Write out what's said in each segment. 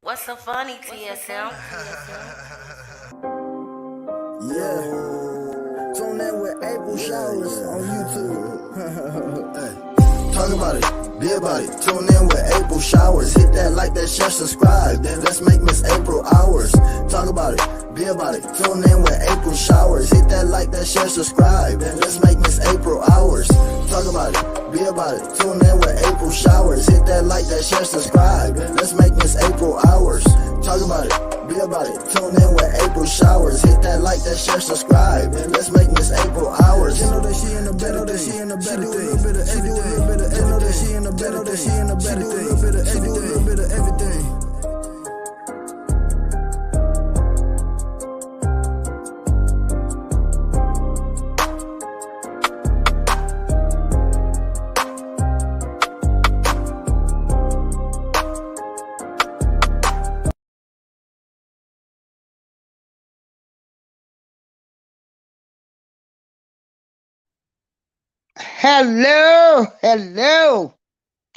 What's so funny, TSM? Yeah, tune in with April showers on YouTube. Talk about it, be about it. Tune in with April showers. Hit that like, that share, subscribe. Then let's make Miss April ours. Talk about it, be about it. Tune in with April showers. Hit that like, that share, subscribe. Then let's make Miss April ours. Talk about it, be about it. Tune in with April showers. Hit that like, that share, subscribe. Then let's make Miss April ours. Talk about it, be about it. Tune in with April showers. Hit that like, that share, subscribe. And let's make Miss April ours. You know that she in the better thing. She in the better thing. She do a little bit of everything. You know that she in the better thing. She in the better thing. She do a little bit of everything.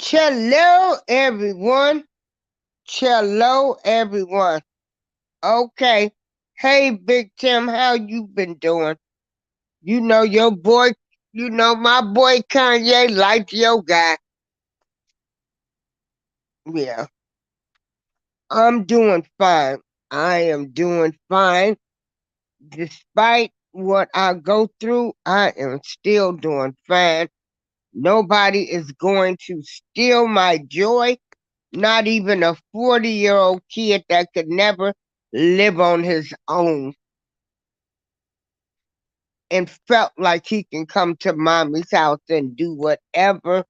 Hello, everyone. Hello, everyone. Okay. Hey, Big Tim, how you been doing? You know your boy, my boy Kanye liked your guy. Yeah, I'm doing fine. I am doing fine. Despite what I go through, I am still doing fine. Nobody is going to steal my joy, not even a 40-year-old kid that could never live on his own and felt like he can come to mommy's house and do whatever,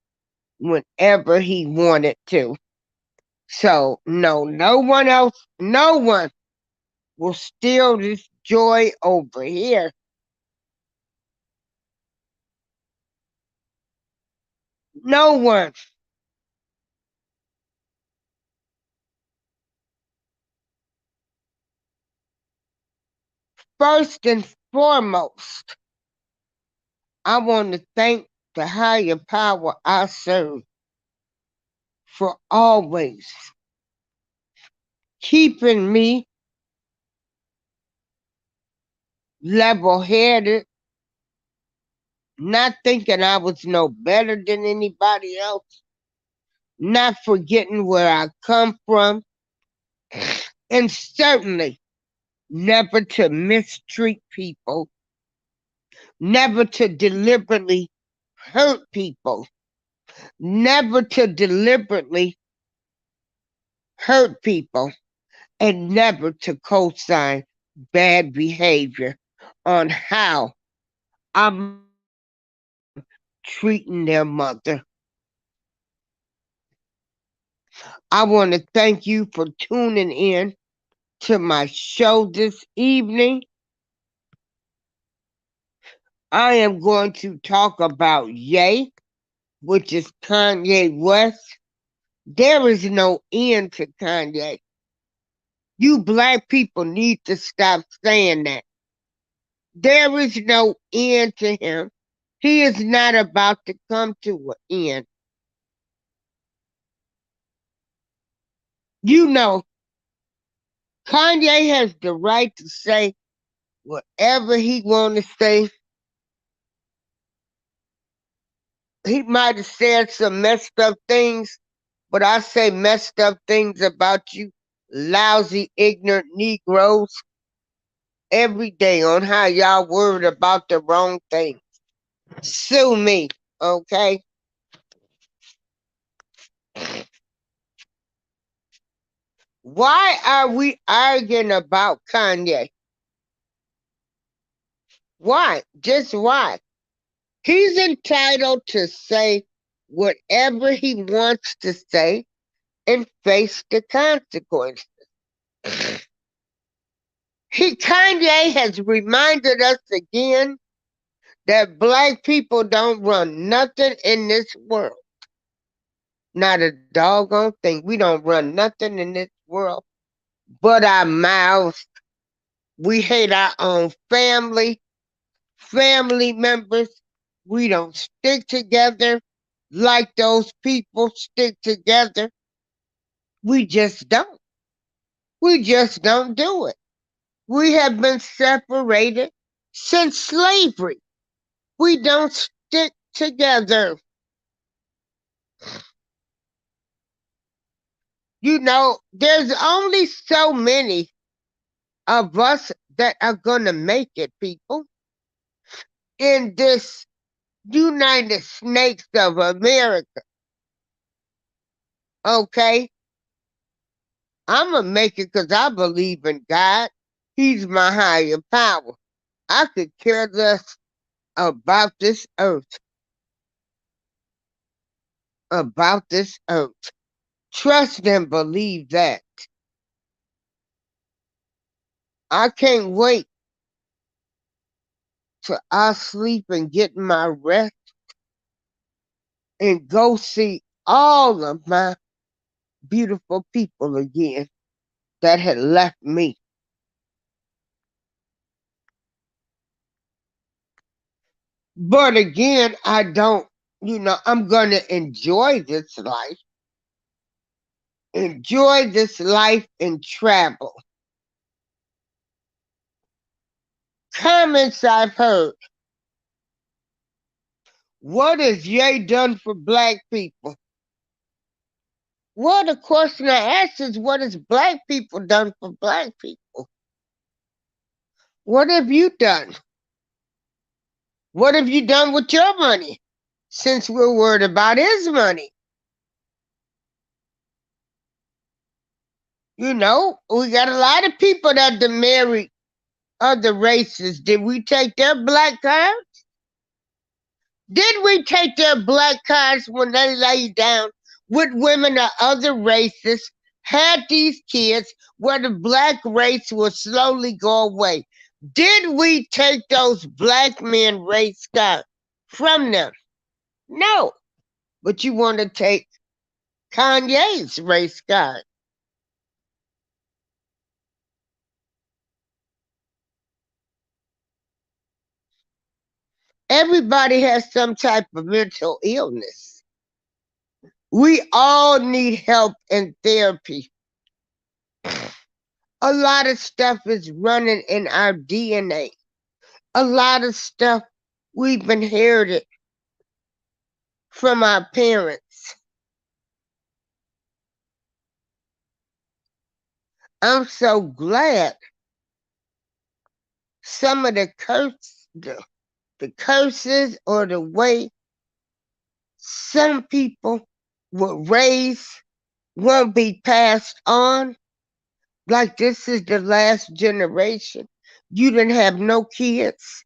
whenever he wanted to. So, no, no one will steal this joy over here. No one. First and foremost, I want to thank the higher power I serve for always keeping me level headed, not thinking I was no better than anybody else, not forgetting where I come from, and certainly never to mistreat people, never to deliberately hurt people, never to deliberately hurt people, and never to co sign bad behavior on how I'm treating their mother. I want to thank you for tuning in to my show this evening. I am going to talk about Ye, which is Kanye West. There is no end to Kanye. You black people need to stop saying that. There is no end to him. He is not about to come to an end. You know, Kanye has the right to say whatever he want to say. He might have said some messed up things, but I say messed up things about you lousy, ignorant Negroes every day on how y'all worried about the wrong thing. Sue me, okay? Why are we arguing about Kanye? Why? Just why? He's entitled to say whatever he wants to say and face the consequences. Kanye has reminded us again that black people don't run nothing in this world. Not a doggone thing. We don't run nothing in this world but our mouths. We hate our own family members. We don't stick together like those people stick together. We just don't. We just don't do it. We have been separated since slavery. We don't stick together. You know, there's only so many of us that are going to make it, people, in this United States of America. Okay? I'm going to make it because I believe in God. He's my higher power. I could care less about this earth. About this earth. Trust and believe that. I can't wait till I sleep and get my rest and go see all of my beautiful people again that had left me. But again, I don't, I'm going to enjoy this life, and travel. Comments I've heard. What has Ye done for black people? Well, the question I ask is, what has black people done for black people? What have you done? What have you done with your money? Since we're worried about his money. We got a lot of people that married other races. Did we take their black cards? Did we take their black cards when they lay down with women of other races, had these kids where the black race will slowly go away? Did we take those black men race cards from them? No. But you want to take Kanye's race card. Everybody has some type of mental illness. We all need help and therapy. A lot of stuff is running in our DNA. A lot of stuff we've inherited from our parents. I'm so glad some of the curses or the way some people were raised won't be passed on. Like this is the last generation. You didn't have no kids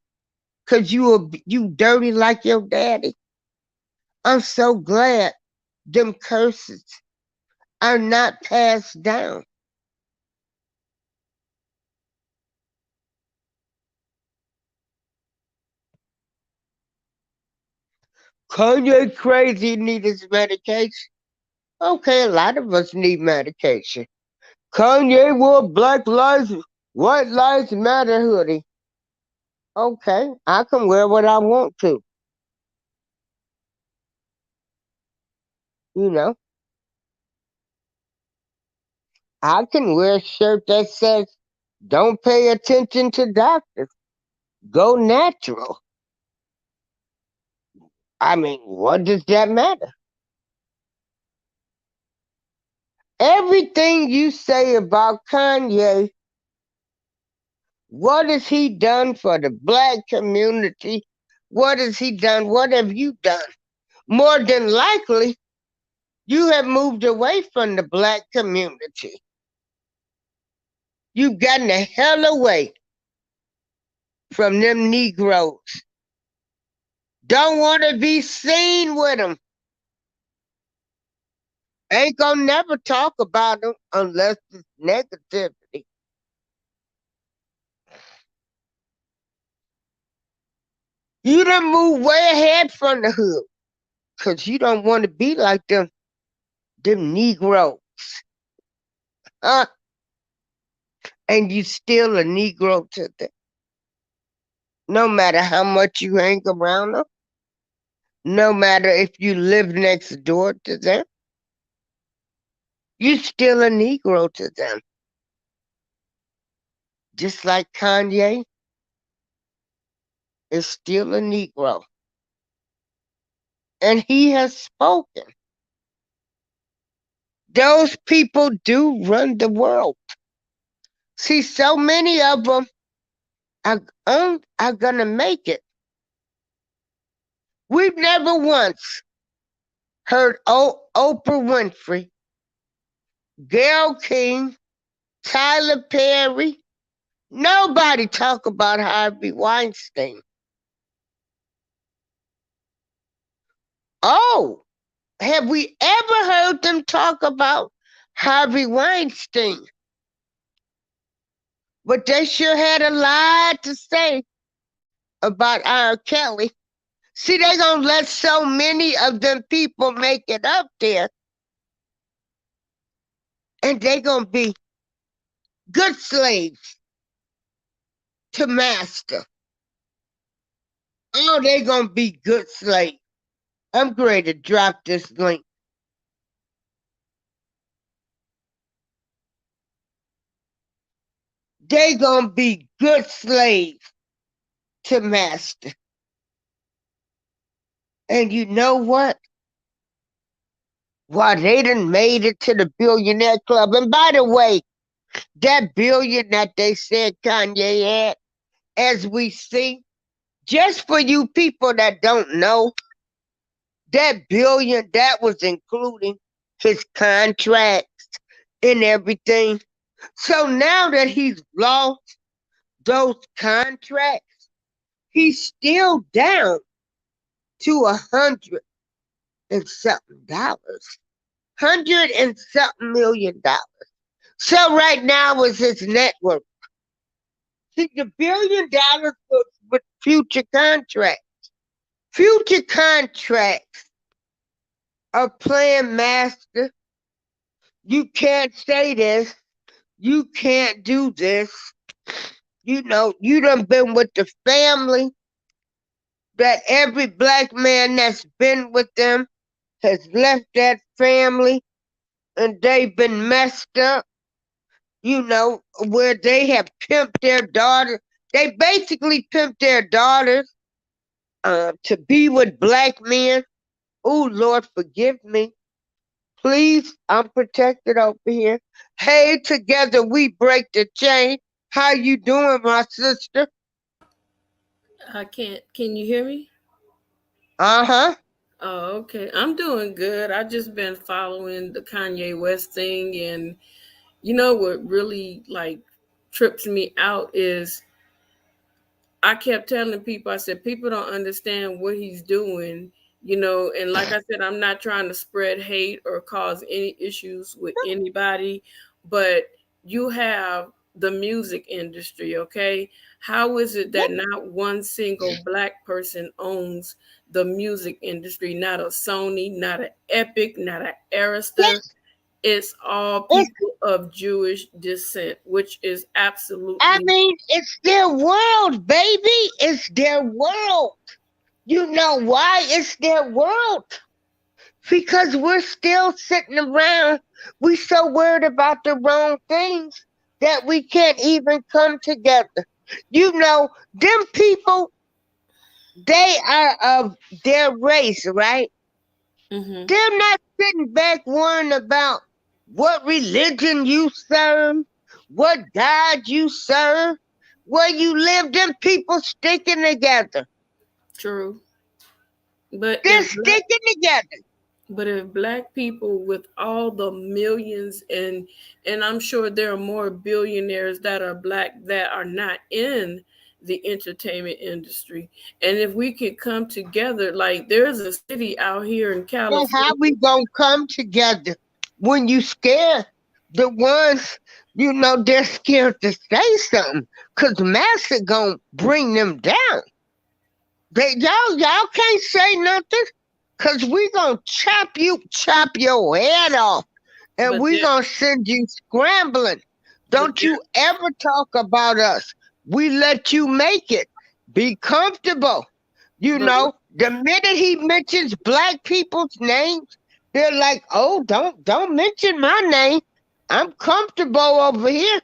because you dirty like your daddy. I'm so glad them curses are not passed down. Kanye crazy need his medication. Okay, a lot of us need medication. Kanye wore white lives matter hoodie. Okay, I can wear what I want to. You know, I can wear a shirt that says, don't pay attention to doctors. Go natural. I mean, what does that matter? Everything you say about Kanye, what has he done for the black community? What has he done? What have you done? More than likely, you have moved away from the black community. You've gotten the hell away from them Negroes. Don't want to be seen with them. Ain't gonna never talk about them unless it's negativity. You done move way ahead from the hood because you don't want to be like them Negroes. Huh? And you still a Negro to them. No matter how much you hang around them, no matter if you live next door to them, you still a Negro to them. just like Kanye, is still a Negro. And he has spoken. Those people do run the world. See, so many of them are going to make it. We've never once heard Oprah Winfrey, Gayle King, Tyler Perry, nobody talk about Harvey Weinstein. Oh, have we ever heard them talk about Harvey Weinstein? But they sure had a lot to say about R. Kelly. See, they gonna let so many of them people make it up there, and they gonna be good slaves to master. Oh, they gonna be good slaves. I'm ready to drop this link. They gonna be good slaves to master. And you know what? Why they done made it to the billionaire club. And by the way, that billion that they said Kanye had, as we see, just for you people that don't know, that billion, that was including his contracts and everything. So now that he's lost those contracts, he's still down to $100 and something. $100 and something million. So right now is his net worth. See, the $1 billion was with future contracts. Future contracts are playing master. You can't say this. You can't do this. You know, you done been with the family that every black man that's been with them has left that family and they've been messed up, you know, where they have pimped their daughters. They basically pimped their daughters to be with black men. Oh, Lord, forgive me. Please, I'm protected over here. Hey, together we break the chain. How you doing, my sister? I can't. Can you hear me? Uh-huh. Oh, okay. I'm doing good. I just been following the Kanye West thing, and you know what really like trips me out is I kept telling people, I said, people don't understand what he's doing, you know, and like I said, I'm not trying to spread hate or cause any issues with anybody, but you have the music industry, okay? How is it that not one single black person owns the music industry? Not a Sony, not an Epic, not an Arista. Yes, It's all it's, people of Jewish descent, which is I absolutely mean, it's their world, baby. It's their world. You know why it's their world? Because we're still sitting around. We so worried about the wrong things that we can't even come together. You know, them people, they are of their race, right? hmm They're not sitting back worrying about what religion you serve, what God you serve, where you live. Them people sticking together. true. But They're sticking together. if black people with all the millions and I'm sure there are more billionaires that are black that are not in the entertainment industry. And if we could come together, like there's a city out here in Well, how California. we gonna come together when you scared? The ones, you know, they're scared to say something, cause Master gonna bring them down. Y'all can't say nothing, cause we gonna chop your head off, and but we there gonna send you scrambling. but Don't there you ever talk about us. We let you make it. Be comfortable. You but know, the minute he mentions black people's names, they're like, "Oh, don't mention my name. I'm comfortable over here."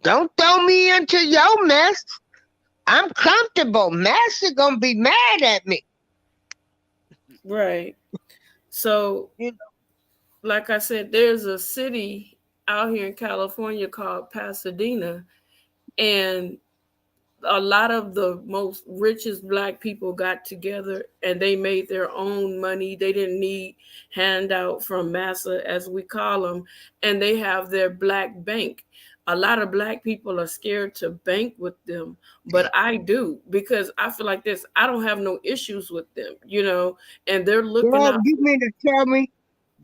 Don't throw me into your mess. I'm comfortable. Master gonna be mad at me. Right. So, You like I said, there's a city out here in California called Pasadena, and a lot of the most richest black people got together and they made their own money. They didn't need handout from massa, as we call them, and they have their black bank. A lot of black people are scared to bank with them, but I do, because I feel like this, I don't have no issues with them, and they're looking girl, out. you mean to tell me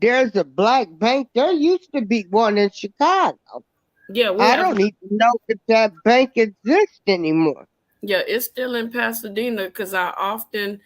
there's a black bank? There used to be one in Chicago. Yeah, we I have. don't even know if that bank exists anymore. Yeah, it's still in Pasadena, because I often,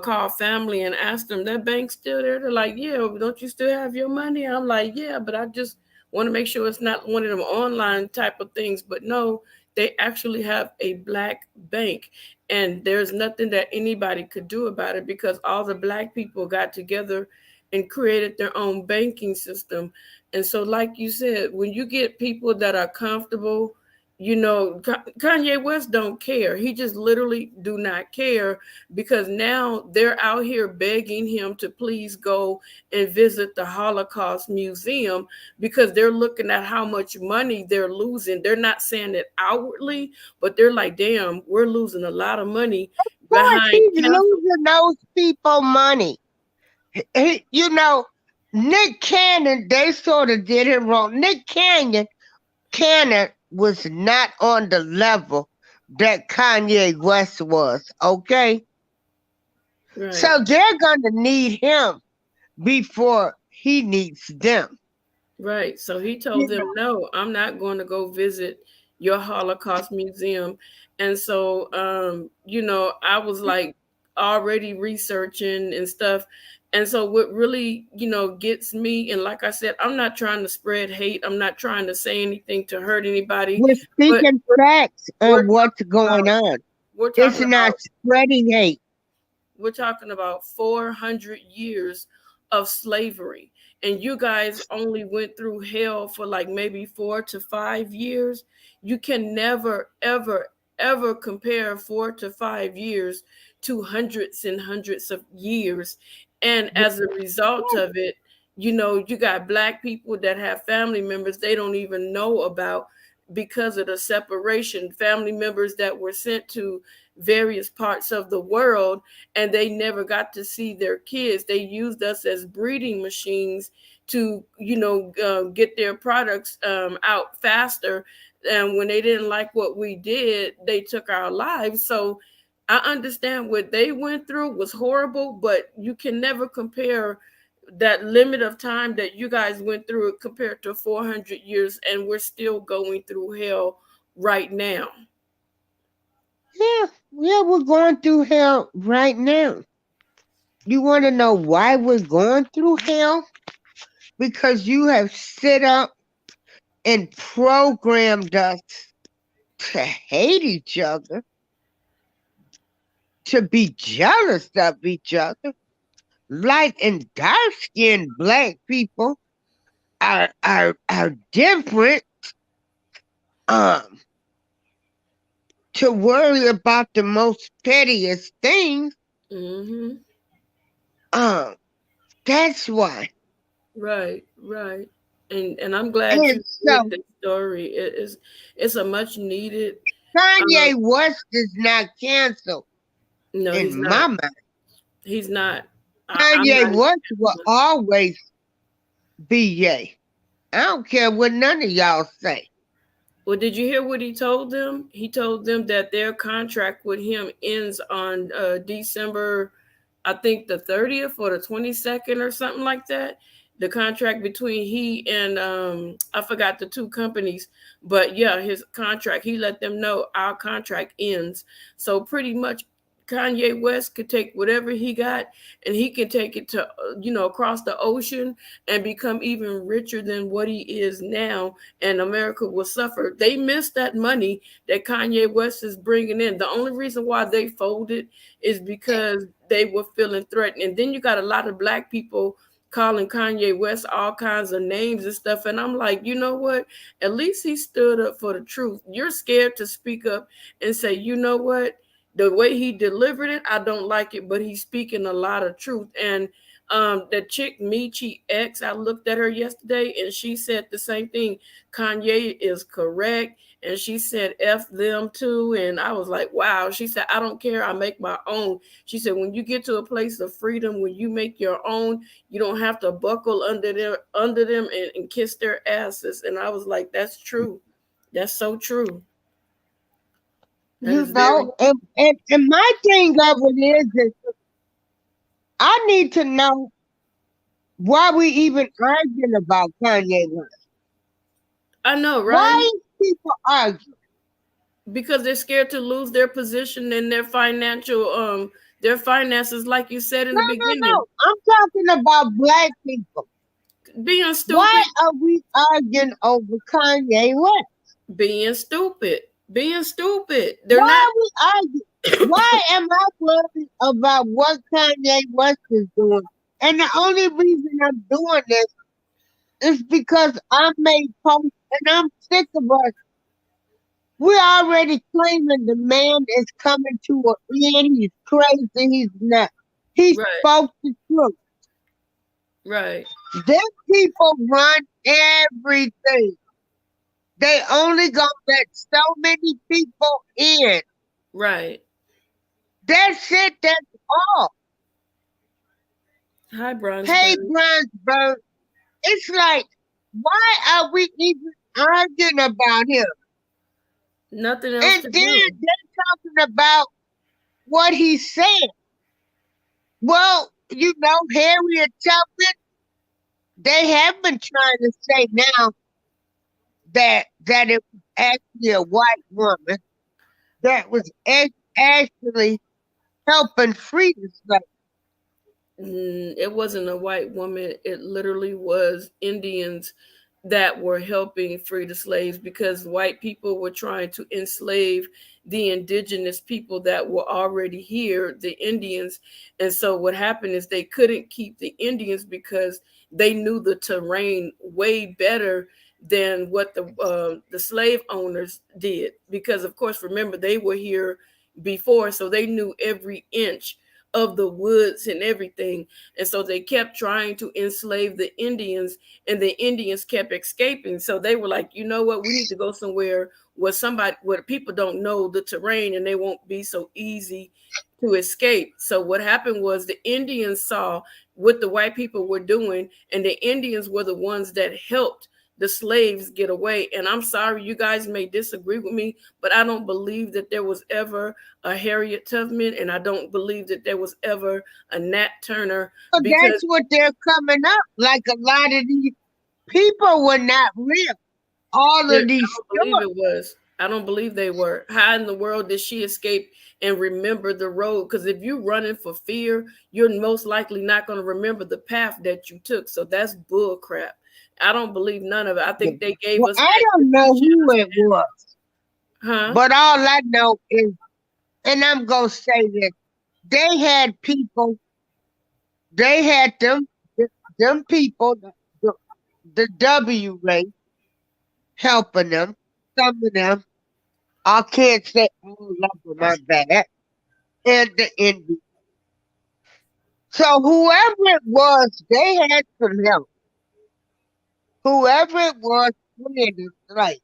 call family and ask them, that bank's still there? They're like, yeah, don't you still have your money? I'm like, yeah, but I just want to make sure it's not one of them online type of things. But no, they actually have a black bank. And there's nothing that anybody could do about it, because all the black people got together and created their own banking system. And so, like you said, when you get people that are comfortable, Kanye West don't care. He just literally do not care, because now they're out here begging him to please go and visit the Holocaust Museum, because they're looking at how much money they're losing. They're not saying it outwardly, but they're like, damn, we're losing a lot of money Of course, behind he's cancel. losing those people money. You know, Nick Cannon, they sort of did him wrong. Cannon was not on the level that Kanye West was, okay? Right. So they're going to need him before he needs them. Right. So he You told know, them, no, I'm not going to go visit your Holocaust museum. And so, I was like already researching and stuff. And so, what really, gets me, and like I said, I'm not trying to spread hate, I'm not trying to say anything to hurt anybody, we're but speaking facts we're on what's talking going about, on. we're It's talking not about spreading hate. we're talking about 400 years of slavery. And you guys only went through hell for like maybe 4 to 5 years. You can never, ever, ever compare 4 to 5 years to hundreds and hundreds of years. And as a result of it, you got black people that have family members they don't even know about, because of the separation, family members that were sent to various parts of the world, and they never got to see their kids. They used us as breeding machines to, get their products out faster. And when they didn't like what we did, they took our lives. So I understand what they went through was horrible, but you can never compare that limit of time that you guys went through it compared to 400 years, and we're still going through hell right now. Yeah, yeah, we're going through hell right now. You want to know why we're going through hell? Because you have set up and programmed us to hate each other, to be jealous of each other. Light and dark skinned black people are different, um to worry about the most pettiest things. Mm-hmm. Um, that's why. Right, right. And I'm glad And you did so this story. It's a much needed. Kanye Um, West is not canceled no, in he's my not. mind. He's not. I'm Kanye not. West will always be Ye. I don't care what none of y'all say. Well, did you hear what he told them? He told them that their contract with him ends on December, I think the 30th or the 22nd or something like that. The contract between he and I forgot the two companies, but yeah, his contract. He let them know our contract ends. So pretty much, Kanye West could take whatever he got, and he can take it to across the ocean and become even richer than what he is now, and America will suffer. They missed that money that Kanye West is bringing in. The only reason why they folded is because they were feeling threatened. And then you got a lot of black people calling Kanye West all kinds of names and stuff. And I'm like, you know what? At least he stood up for the truth. You're scared to speak up and say, you know what? The way he delivered it, I don't like it, but he's speaking a lot of truth. And the chick Michi X, I looked at her yesterday and she said the same thing. Kanye is correct. And she said, F them too. And I was like, wow. She said, I don't care. I make my own. She said, when you get to a place of freedom, when you make your own, you don't have to buckle under them and kiss their asses. And I was like, that's true. That's so true. That You is very know, and my thing of it is I need to know why we even arguing about Kanye West. I know, right? Why is people arguing? Because they're scared to lose their position and their finances, like you said in No, the no, beginning. no. I'm talking about black people. Being Why stupid, are we arguing over Kanye West? being stupid, being stupid. They're Why not are we arguing? Why am I worried about what Kanye West is doing? And the only reason I'm doing this is because I made posts and I'm sick of us. We're already claiming the man is coming to an end. He's crazy. He's not. He right, spoke the truth. right, Them people run everything. They only gonna let so many people in. right. That's it. That's all. Hi, Hey, Brownsburg. Brunsburg. It's like, why are we even arguing about him? Nothing else And to then do. they're talking about what he said. Well, Harriet Tubman, they have been trying to say now that it was actually a white woman that was actually helping free the slaves. It wasn't a white woman. It literally was Indians that were helping free the slaves because white people were trying to enslave the indigenous people that were already here, the Indians. And so what happened is they couldn't keep the Indians because they knew the terrain way better than what the slave owners did. Because of course, remember they were here before, so they knew every inch of the woods and everything. And so they kept trying to enslave the Indians, and the Indians kept escaping. So they were like, you know what, we need to go somewhere where people don't know the terrain and they won't be so easy to escape. So what happened was the Indians saw what the white people were doing, and the Indians were the ones that helped the slaves get away. And I'm sorry, you guys may disagree with me, but I don't believe that there was ever a Harriet Tubman, and I don't believe that there was ever a Nat Turner, So because that's what they're coming up. Like a lot of these people were not real. All I of these don't believe stories. it was. I don't believe they were. How in the world did she escape and remember the road? Because if you're running for fear, you're most likely not going to remember the path that you took. So that's bull crap. I don't believe none of it. I think they gave Well, us I that don't just know to who shut us it was, down. Huh? but all I know is, and I'm gonna say this: they had people, they had them people, the, the W race helping them. Some of them, I can't say all of them are bad, and the Indians. So whoever it was, they had some help. Whoever it was, freeing the slave.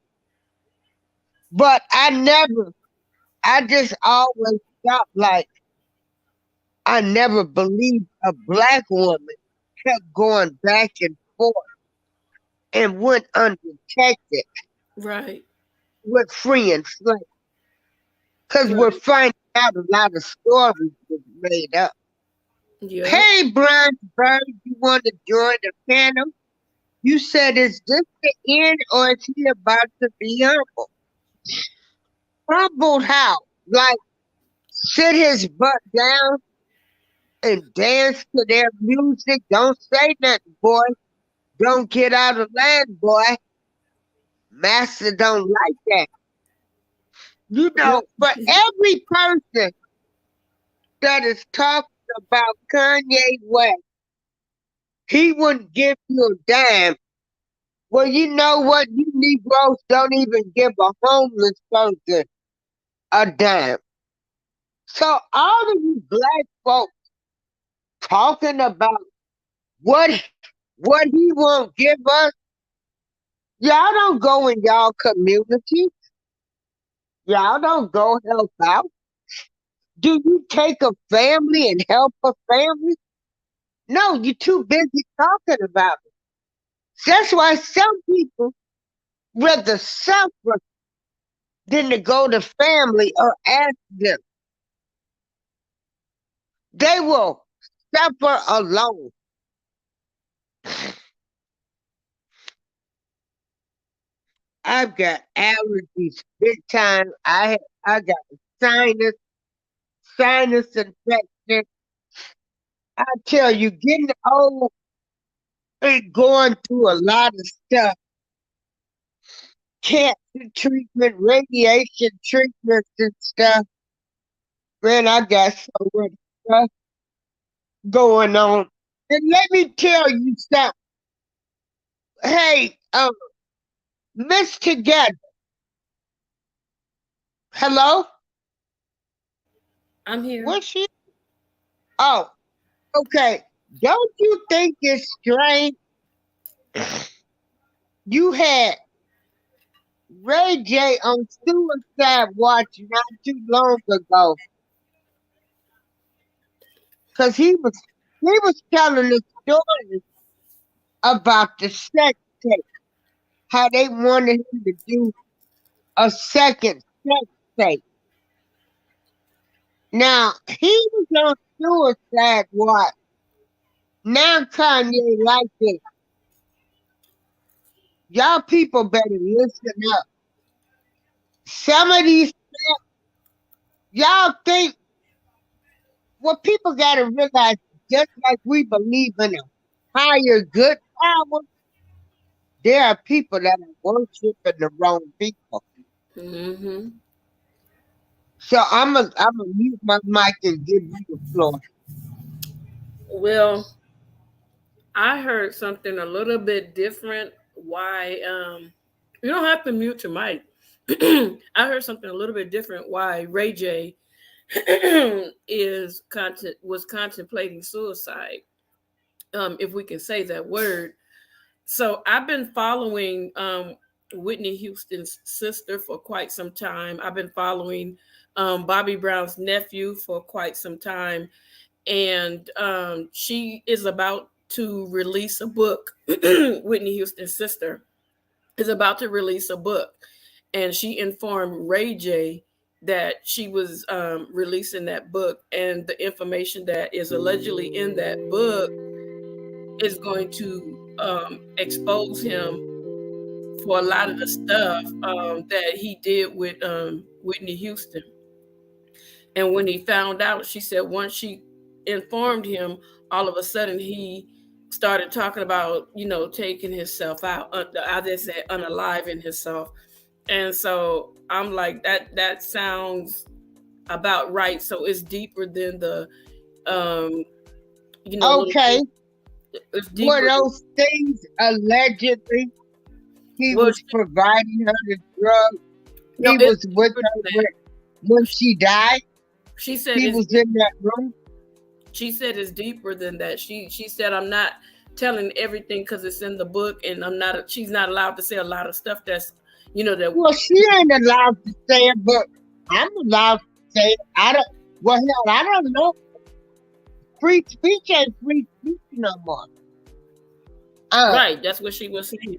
But I just always felt like I never believed a black woman kept going back and forth and went undetected Right. with freeing slaves. Because we're Right. finding out a lot of stories was made up. Yep. Hey, Brian Bird, you want to join the panel? You said, is this the end or is he about to be humbled? Humbled how? Like, sit his butt down and dance to their music? Don't say nothing, boy. Don't get out of line, boy. Master don't like that. Yep. For every person that is talking about Kanye West, He wouldn't give you a dime. Well, you know what? You Negroes don't even give a homeless person a dime. So all of you black folks talking about what what he won't give us, y'all don't go in y'all community. Y'all don't go help out. Do you take a family and help a family? No, you're too busy talking about it. That's why some people rather suffer than to go to family or ask them. They will suffer alone. I've got allergies big time. I got sinus sinus infection. I tell you, getting old and going through a lot of stuff. Cancer treatment, radiation treatments and stuff. Man, I got so much stuff going on. And let me tell you something. Hey, Miss Together. Hello? I'm here. What's she? Oh, okay. Don't you think it's strange? You had Ray J on Suicide Watch not too long ago. Cause he was telling a story about the sex tape. How they wanted him to do a second sex tape. Now he was on Suicide Watch. Now Kanye like it. Y'all people better listen up. Some of these y'all think what people gotta realize, just like we believe in a higher good power, there are people that are worshiping the wrong people. Mm-hmm. So I'm a mute my mic and give you the floor. Well, I heard something a little bit different. Why? You don't have to mute your mic. I heard something a little bit different. Why Ray J was contemplating suicide, if we can say that word. So I've been following Whitney Houston's sister for quite some time. I've been following Bobby Brown's nephew for quite some time, and she is about to release a book. Whitney Houston's sister is about to release a book, and she informed Ray J that she was releasing that book, and the information that is allegedly in that book is going to expose him for a lot of the stuff that he did with Whitney Houston. And when he found out, she said once she informed him, all of a sudden he started talking about, taking himself out. I just said unaliving himself. And so I'm like, that sounds about right. So it's deeper than the, little. Okay. It's Were deeper. those things allegedly he Well, was providing her the drug? no, He it's was with deeper her than that. when she died? She said He it's was in that room? she said it's deeper than that. She said I'm not telling everything because it's in the book, and she's not allowed to say a lot of stuff that's that. Well, she ain't allowed to say it, but I'm allowed to say it. Well, hell, I don't know. Free speech ain't free speech no more. Right, that's what she was saying.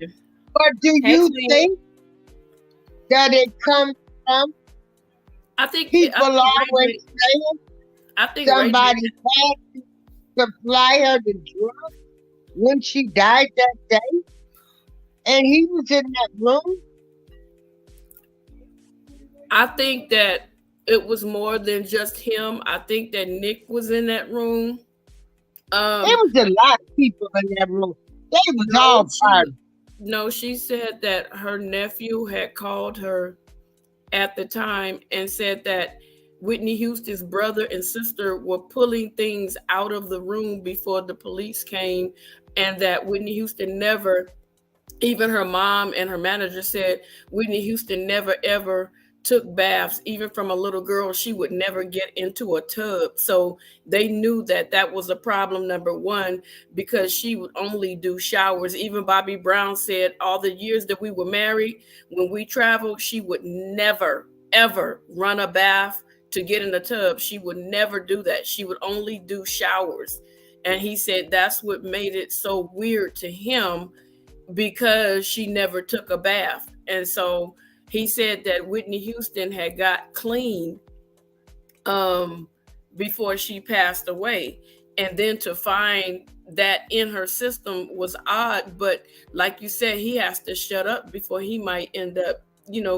But do you Actually, think that it comes from I think people always saying I think somebody had to supply her the drug when she died that day? And he was in that room? I think that it was more than just him. I think that Nick was in that room. There was a lot of people in that room. They was all parties. No, she said that her nephew had called her at the time and said that Whitney Houston's brother and sister were pulling things out of the room before the police came, and that Whitney Houston never, even her mom and her manager said Whitney Houston never ever took baths. Even from a little girl, she would never get into a tub. So they knew that that was a problem, number one, because she would only do showers. Even Bobby Brown said all the years that we were married, when we traveled, she would never, ever run a bath to get in the tub. She would never do that. She would only do showers. And he said that's what made it so weird to him, because she never took a bath. And so he said that Whitney Houston had got clean before she passed away. And then to find that in her system was odd. But like you said, he has to shut up before he might end up,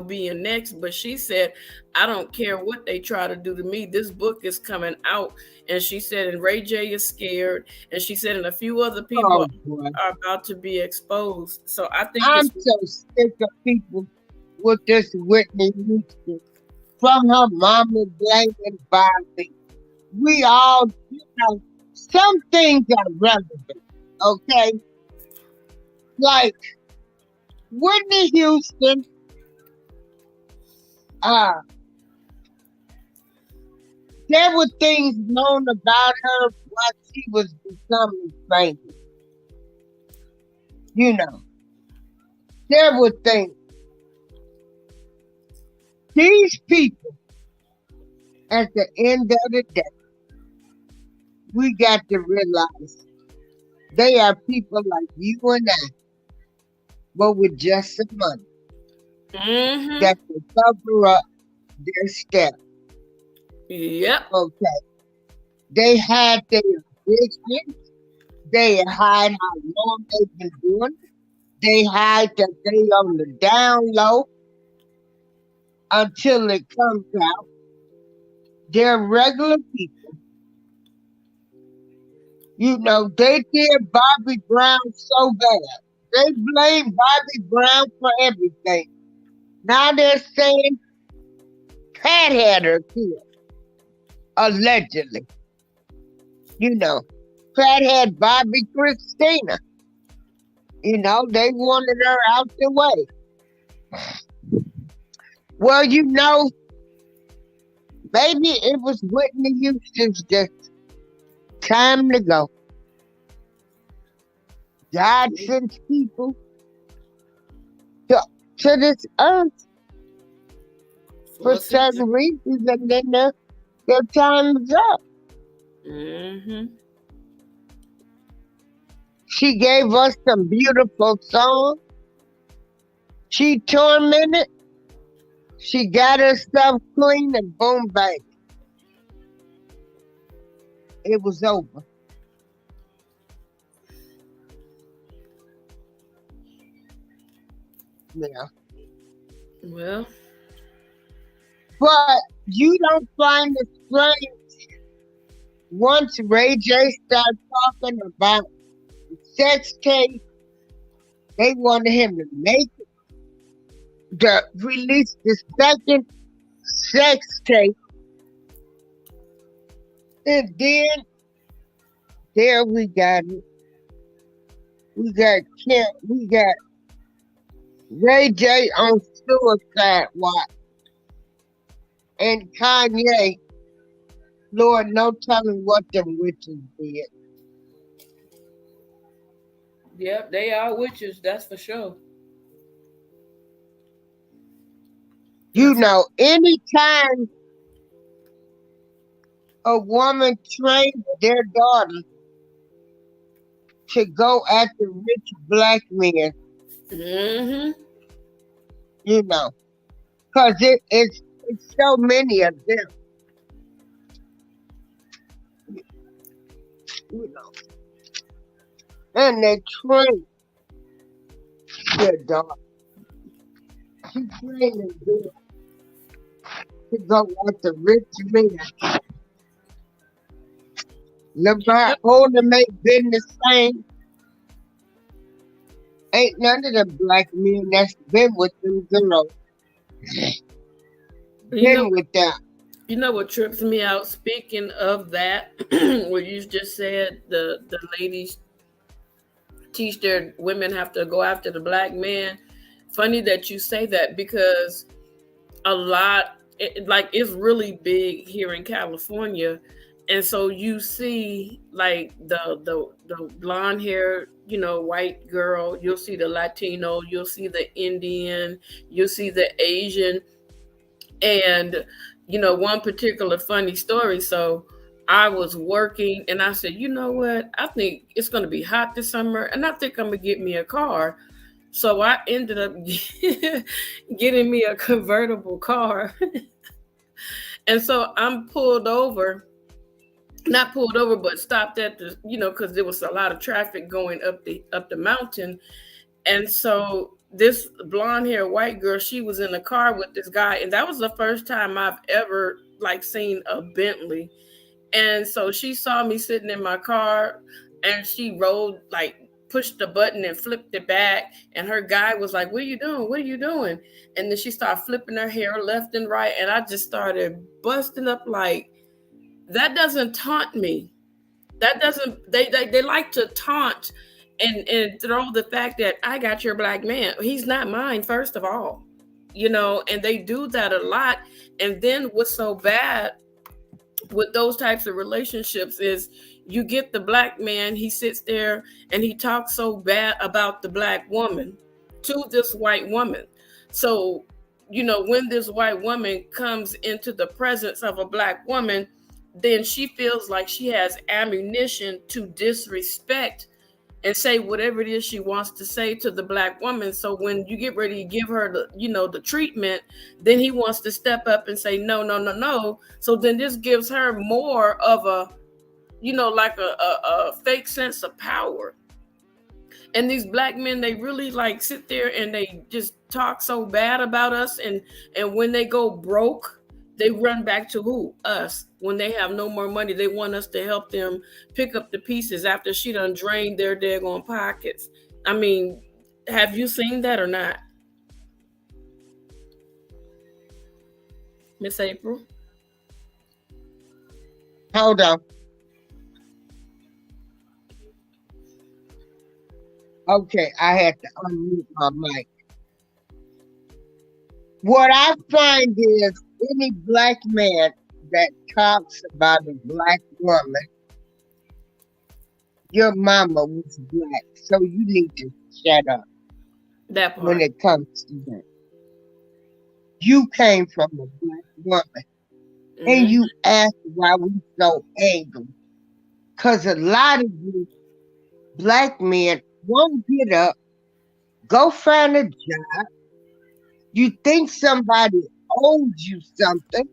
being next. But she said, I don't care what they try to do to me. This book is coming out. And she said, and Ray J is scared. And she said, and a few other people are about to be exposed. So I think I'm so sick of people with this Whitney Houston. From her mama blaming Bobby. We all, some things are relevant, okay? Like, Whitney Houston, there were things known about her while she was becoming famous. There were things. These people, at the end of the day, we got to realize they are people like you and I, but with just some money that can cover up their step. Yep. Okay. They had their business. They hide how long they've been doing it. They hide that they on the down low until it comes out. They're regular people. They did Bobby Brown so bad. They blame Bobby Brown for everything. Now they're saying Pat had her killed. Allegedly. Pat had Bobby Christina. They wanted her out the way. Well, maybe it was Whitney Houston's just time to go. God sends people to this earth for certain reasons, and then their time is up. She gave us some beautiful songs. She tormented. She got herself clean, and boom, bang. It was over. Yeah. Well. But you don't find it strange once Ray J started talking about sex tape, they wanted him to make it, release the second sex tape. And then there we got it. We got Ray J on suicide watch. And Kanye, Lord, no telling what them witches did. Yep, they are witches, that's for sure. Anytime a woman trains their daughter to go after rich black men, because it's so many of them. And they train their daughter. She trained them to go after rich men. LeBron older make business same. Ain't none of the black men that's been with them girls. Been with them. You know what trips me out? Speaking of that, where you just said the ladies teach their women have to go after the black man. Funny that you say that because a lot, like it's really big here in California, and so you see like the blonde hair, you know, white girl. You'll see the Latino. You'll see the Indian. You'll see the Asian, and you know, one particular funny story. So I was working and I said, you know what? I think it's going to be hot this summer and I think I'm going to get me a car. So I ended up getting me a convertible car. And so I'm pulled over, not pulled over, but stopped at the, you know, because there was a lot of traffic going up the mountain. And so this blonde hair white girl, she was in the car with this guy, and that was the first time I've ever like seen a Bentley. And so she saw me sitting in my car, and she rolled like pushed the button and flipped it back. And her guy was like, "What are you doing? What are you doing?" And then she started flipping her hair left and right, and I just started busting up like, "That doesn't taunt me. That doesn't." They like to taunt and throw the fact that I got your black man. He's not mine, first of all, you know, and they do that a lot. And then what's so bad with those types of relationships is you get the black man, he sits there and he talks so bad about the black woman to this white woman. So, you know, when this white woman comes into the presence of a black woman, then she feels like she has ammunition to disrespect and say whatever it is she wants to say to the black woman. So when you get ready to give her the, you know, the treatment, then he wants to step up and say, no, no, no, no. So then this gives her more of a, you know, like a fake sense of power. And these black men, they really like sit there and they just talk so bad about us. And when they go broke, they run back to who? Us. When they have no more money, they want us to help them pick up the pieces after she done drained their daggone pockets. I mean, have you seen that or not, Miss April? Hold on. Okay, I had to unmute my mic. What I find is any black man that talks about a black woman, your mama was black, so you need to shut up That part. when it comes to that. You came from a black woman, and you ask why we so angry. Because a lot of you black men won't get up, go find a job. You think somebody owes you something,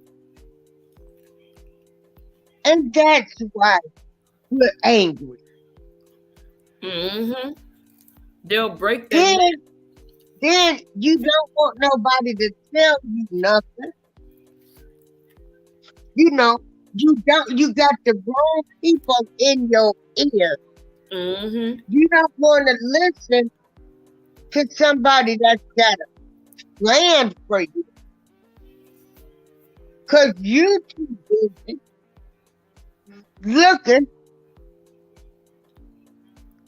and that's why we're angry. Mm-hmm. They'll break that. Then you don't want nobody to tell you nothing. You know, you got the wrong people in your ear. Mm-hmm. You don't want to listen to somebody that's got a plan for you. Because you're too busy looking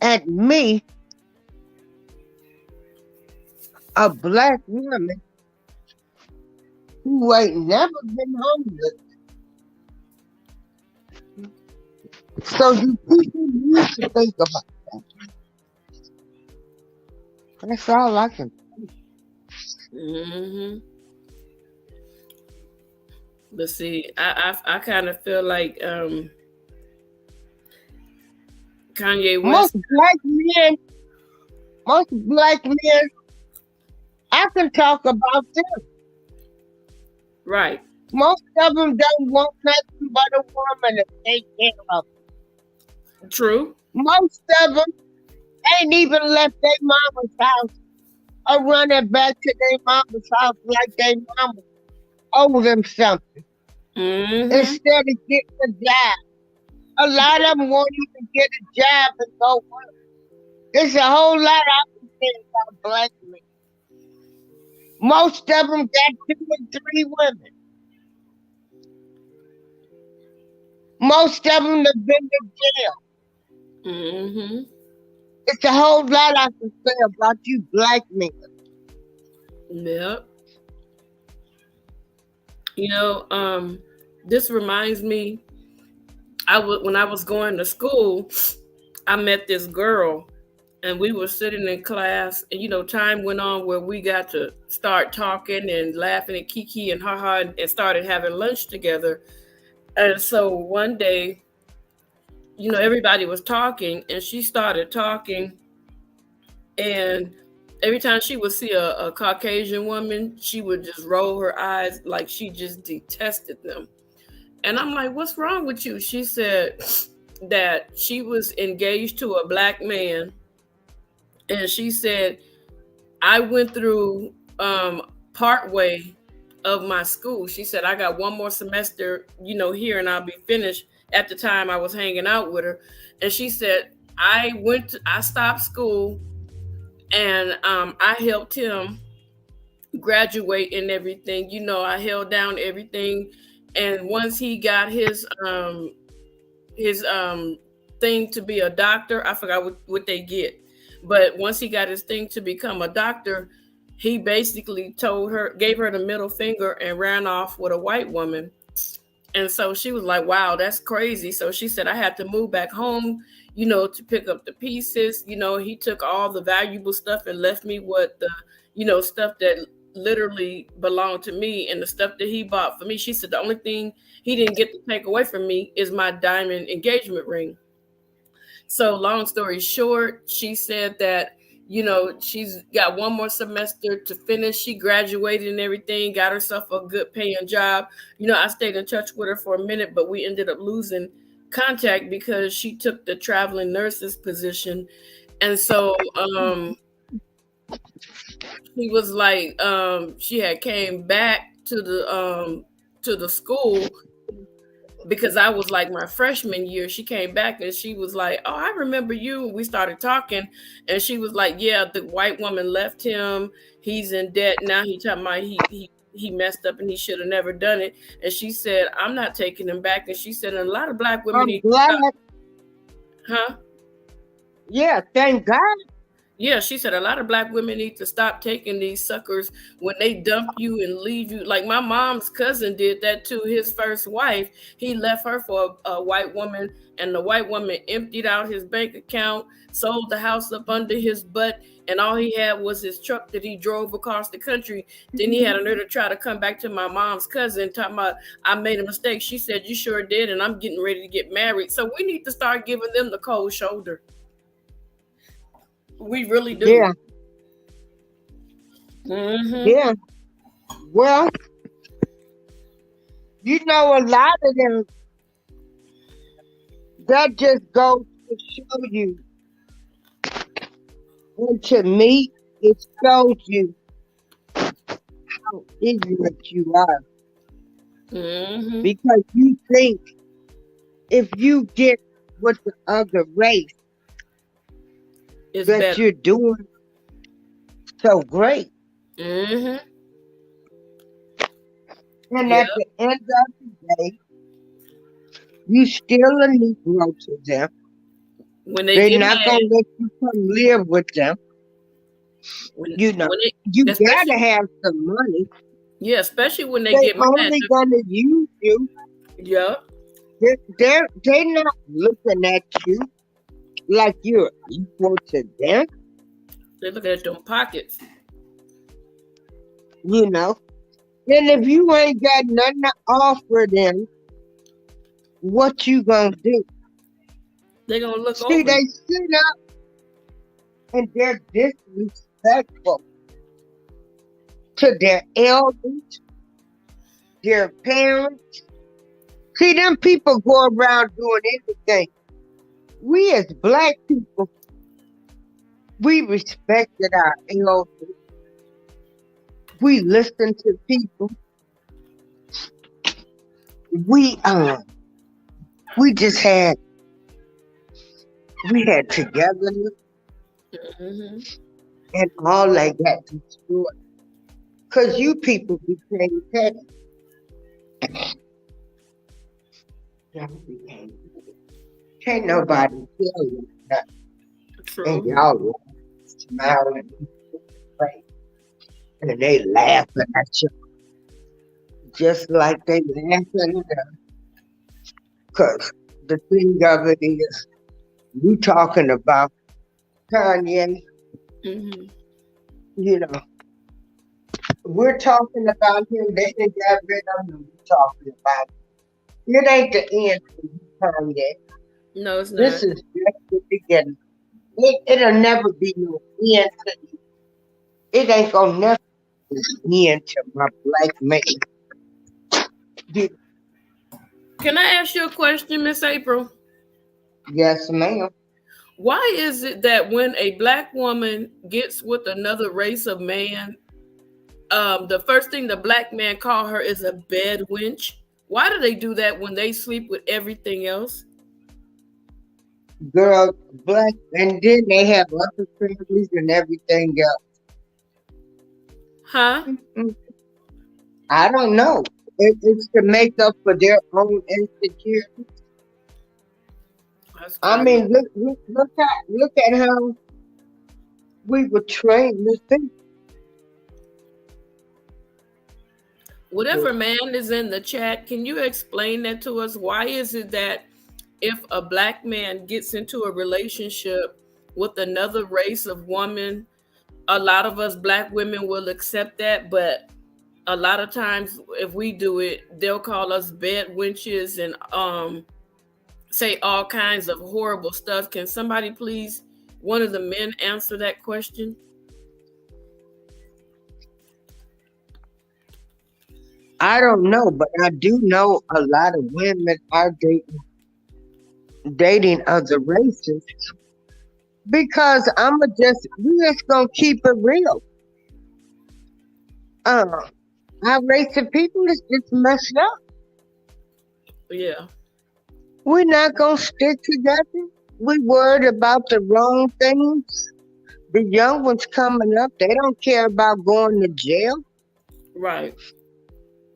at me, a black woman who ain't never been homeless. So you people need to think about that. That's all I can say. Mm-hmm. But see, I kind of feel like Kanye West. Most black men, I can talk about them. Right. Most of them don't want nothing but a woman to take care of them. True. Most of them ain't even left their mama's house or running back to their mama's house like their mama owe them something. Mm-hmm. Instead of getting a job. A lot of them won't even get a job and go work. There's a whole lot I can say about black men. Most of them got 2 and 3 women. Most of them have been to jail. Mm-hmm. It's a whole lot I can say about you black men. Yep. You know, this reminds me. When I was going to school, I met this girl, and we were sitting in class, and time went on where we got to start talking and laughing and kiki and haha, and started having lunch together. And so one day, everybody was talking, and she started talking, and every time she would see a Caucasian woman, she would just roll her eyes like she just detested them. And I'm like, what's wrong with you? She said that she was engaged to a black man. And she said, I went through part way of my school. She said, I got one more semester, here, and I'll be finished. At the time I was hanging out with her. And she said, I stopped school, and I helped him graduate and everything. I held down everything. And once he got his thing to be a doctor, I forgot what they get. But once he got his thing to become a doctor, he basically gave her the middle finger and ran off with a white woman. And so she was like, wow, that's crazy. So she said, I had to move back home, to pick up the pieces. He took all the valuable stuff and left me with the, stuff that literally belonged to me, and the stuff that he bought for me. She said, the only thing he didn't get to take away from me is my diamond engagement ring. So long story short, she said that, she's got one more semester to finish. She graduated and everything, got herself a good paying job. I stayed in touch with her for a minute, but we ended up losing contact because she took the traveling nurse's position. And so she was like, she had came back to the school, because I was like my freshman year. She came back and she was like, oh, I remember you. We started talking, and she was like, yeah, the white woman left him. He's in debt now. He talking about he messed up and he should have never done it. And she said, I'm not taking him back. And she said, and a lot of black women I'm glad. Huh? Yeah, thank God. Yeah, she said a lot of black women need to stop taking these suckers when they dump you and leave you. Like my mom's cousin did that to his first wife. He left her for a white woman, and the white woman emptied out his bank account, sold the house up under his butt, and all he had was his truck that he drove across the country. Then he had a nerve to try to come back to my mom's cousin, talking about, I made a mistake. She said, you sure did, and I'm getting ready to get married. So we need to start giving them the cold shoulder. We really do. Yeah. Mm-hmm. Yeah. Well, a lot of them, that just goes to show you. And to me, it shows you how ignorant you are. Mm-hmm. Because you think if you get with the other race, It's that better. you're doing so great. Mm-hmm. And Yep. at the end of the day, you still a Negro to them. When they They're get not mad, gonna let you come live with them. when You especially, gotta have some money. yeah, especially when they They get mad. only gonna use you. Yeah. They're not looking at you like you're equal to them. They look at them pockets. And if you ain't got nothing to offer them, what you gonna do? They're gonna look See, over. they sit up and they're disrespectful to their elders, their parents. See, them people go around doing anything. We as black people, we respected our elders. We listened to people. We just had togetherness, Mm-hmm. and all that got destroyed. Cause you people became petty. Can't nobody tell you that. And True. y'all smiling and they laughing at you just like they laughing at us. Cause the thing of it is, you talking about Kanye, Hmm. you know, we're talking about him, they done got rid of him, we're talking about it. It ain't the end for Kanye. No, it's This not. is just the beginning. It'll never be no end to it. It ain't gonna never be end to my black man. Can I ask you a question, Miss April? Yes, ma'am. Why is it that when a black woman gets with another race of man, the first thing the black man call her is a bed wench? Why do they do that when they sleep with everything else? Girl, black, and then they have other families and everything else. Huh? Mm, I don't know. It's to make up for their own insecurity. That's I crazy. mean, look at how we were trained to think. Whatever man is in the chat, can you explain that to us? Why is it that if a black man gets into a relationship with another race of woman, a lot of us black women will accept that, but a lot of times if we do it, they'll call us bed wenches and say all kinds of horrible stuff. Can somebody please, one of the men, answer that question? I don't know, but I do know a lot of women are dating other races because we just gonna keep it real. Uh, our race of people is just messed up. Yeah. We're not gonna stick together. We worried about the wrong things. The young ones coming up, they don't care about going to jail. Right.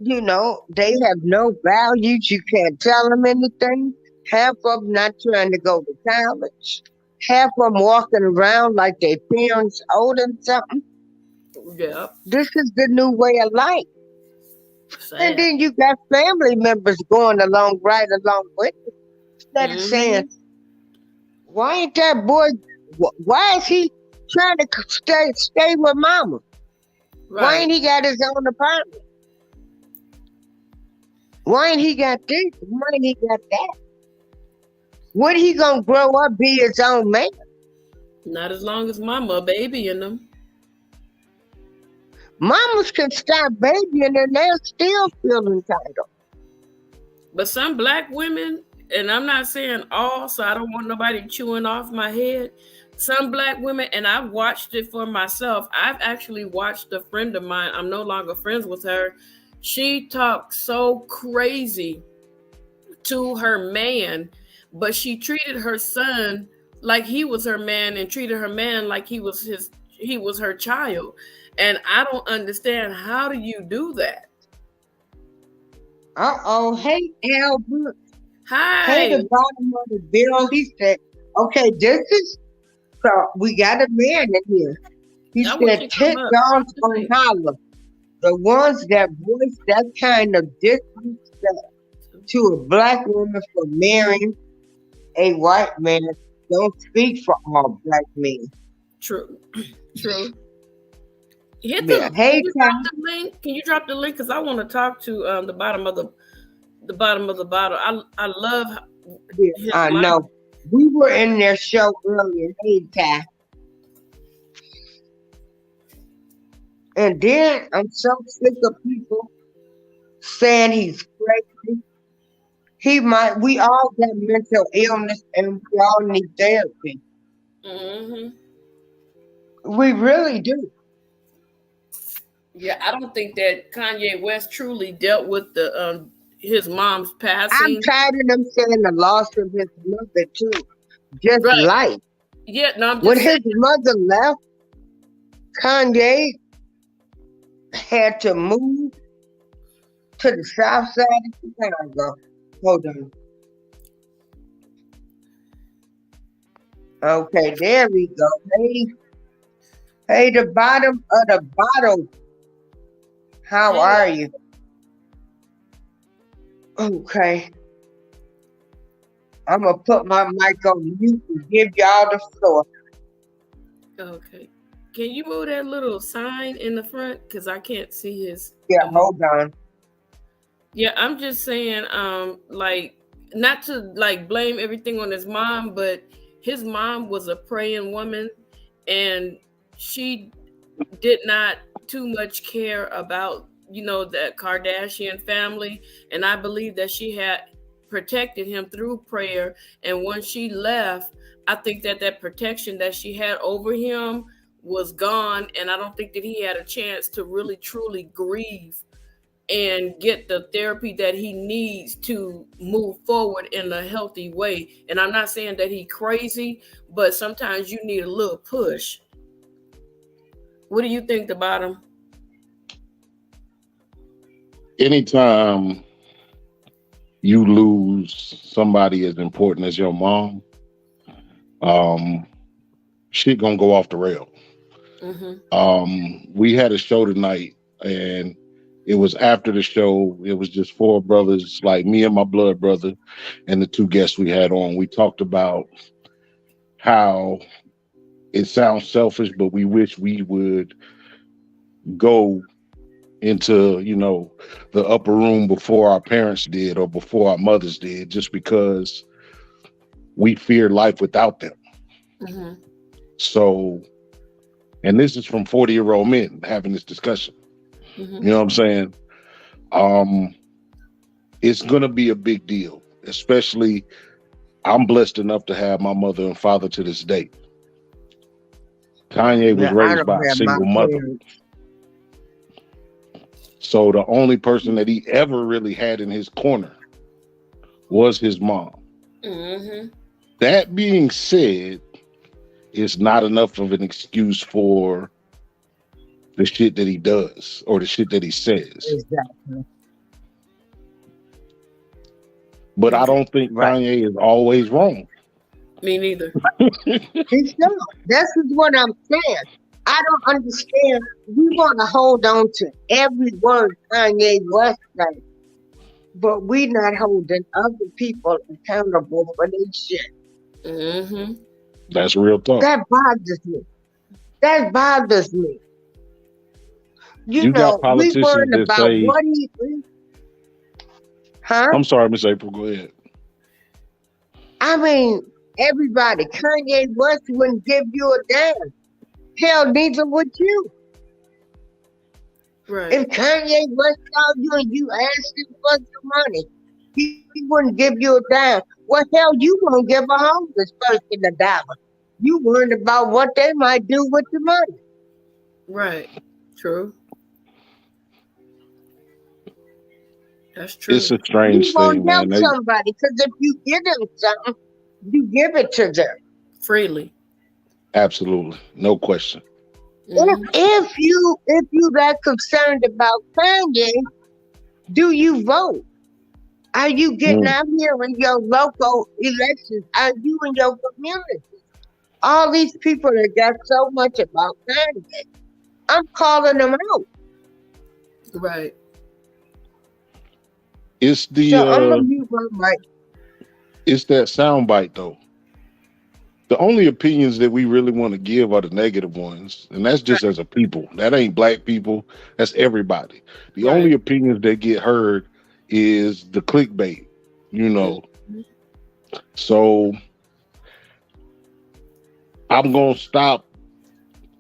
You know, they have no values. You can't tell them anything. Half of them not trying to go to college. Half of them walking around like their parents owe them something. Yeah. This is the new way of life. And Sad. then you got family members going along right along with it. Instead of saying, Hmm. why ain't that boy, why is he trying to stay with mama? Why Right. ain't he got his own apartment? Why ain't he got this? Why ain't he got that? When he gonna grow up be his own man? Not as long as mama a baby in them. Mamas can stop babying and they'll still feel entitled. But some black women, and I'm not saying all, so I don't want nobody chewing off my head. Some black women, and I've watched it for myself. I've actually watched a friend of mine. I'm no longer friends with her. She talked so crazy to her man, but she treated her son like he was her man and treated her man like he was her child. And I don't understand, how do you do that? Uh-oh, hey Albert. Hey, Hi. the bottom of the bill. He said, okay, this is, so we got a man in here. He I want you said, to come 10 up. dogs What's your on name? holler. The ones that voice that kind of disrespect to a black woman for marrying a white man don't speak for all black men. True. True. Hit the. Yeah. Can Hey, you Ty. drop the link? Can you drop the link? Because I want to talk to the bottom of the bottom of the bottle. I love Yeah, his I life. know. We were in their show earlier. Hey, Ty. And then I'm so sick of people saying he's crazy. We all got mental illness and we all need therapy. Hmm. We really do. Yeah, I don't think that Kanye West truly dealt with the his mom's I'm passing. tired of them saying the loss of his mother too. Just Right. life. Yeah. No, I'm When just saying. his mother left, Kanye had to move to the south side of Chicago. Hold on. Okay, there we go. Hey, hey, the bottom of the bottle. How Hey, are love. you? Okay, I'm gonna put my mic on mute and give y'all the floor. Okay. Can you move that little sign in the front? Because I can't see his Yeah, emoji. hold on. Yeah, I'm just saying, like, not to like blame everything on his mom, but his mom was a praying woman, and she did not too much care about, that Kardashian family, and I believe that she had protected him through prayer. And once she left, I think that that protection that she had over him was gone, and I don't think that he had a chance to really truly grieve and get the therapy that he needs to move forward in a healthy way. And I'm not saying that he crazy, but sometimes you need a little push. What do you think about him? Anytime you lose somebody as important as your mom, um, shit gonna go off the rail. Mm-hmm. We had a show tonight, and it was after the show. It was just four brothers, like me and my blood brother, and the two guests we had on. We talked about how it sounds selfish, but we wish we would go into, the upper room before our parents did or before our mothers did, just because we fear life without them. Mm-hmm. So, and this is from 40-year-old men having this discussion. Mm-hmm. You know what I'm saying? Um, it's gonna be a big deal, especially I'm blessed enough to have my mother and father to this day. Kanye was Yeah, I raised don't by a have my single mother. parents. So the only person that he ever really had in his corner was his mom. Mm-hmm. That being said, it's not enough of an excuse for the shit that he does or the shit that he says. Exactly. But I Okay. don't think Right. Kanye is always wrong. Me neither. It's not. This is what I'm saying. I don't understand. We want to hold on to every word Kanye West says, but we not holding other people accountable for their shit. Mm-hmm. That's real talk. That bothers me. That bothers me. You You got know, we politicians worrying that about say, what he thinks, huh? I'm sorry, Miss April, go ahead. I mean, everybody, Kanye West wouldn't give you a damn. Hell, neither would you. Right. If Kanye West saw you and you asked him for some money, he wouldn't give you a dime. What hell you gonna give a homeless person a dollar? You worried about what they might do with the money. Right. True. That's It's true. a You strange gonna thing, help man. somebody because if you give them something, you give it to them. Freely. Absolutely, no question. If Mm-hmm. if you that concerned about Kanye, do you vote? Are you getting Mm, out here in your local elections? Are you in your community? All these people that got so much about Kanye, I'm calling them out. Right. It's So the I'm gonna mute my mic. it's that soundbite though. The only opinions that we really want to give are the negative ones, and that's just as a people. That ain't black people. That's everybody. The only Right. opinions that get heard is the clickbait. You know. Mm-hmm. So I'm gonna stop.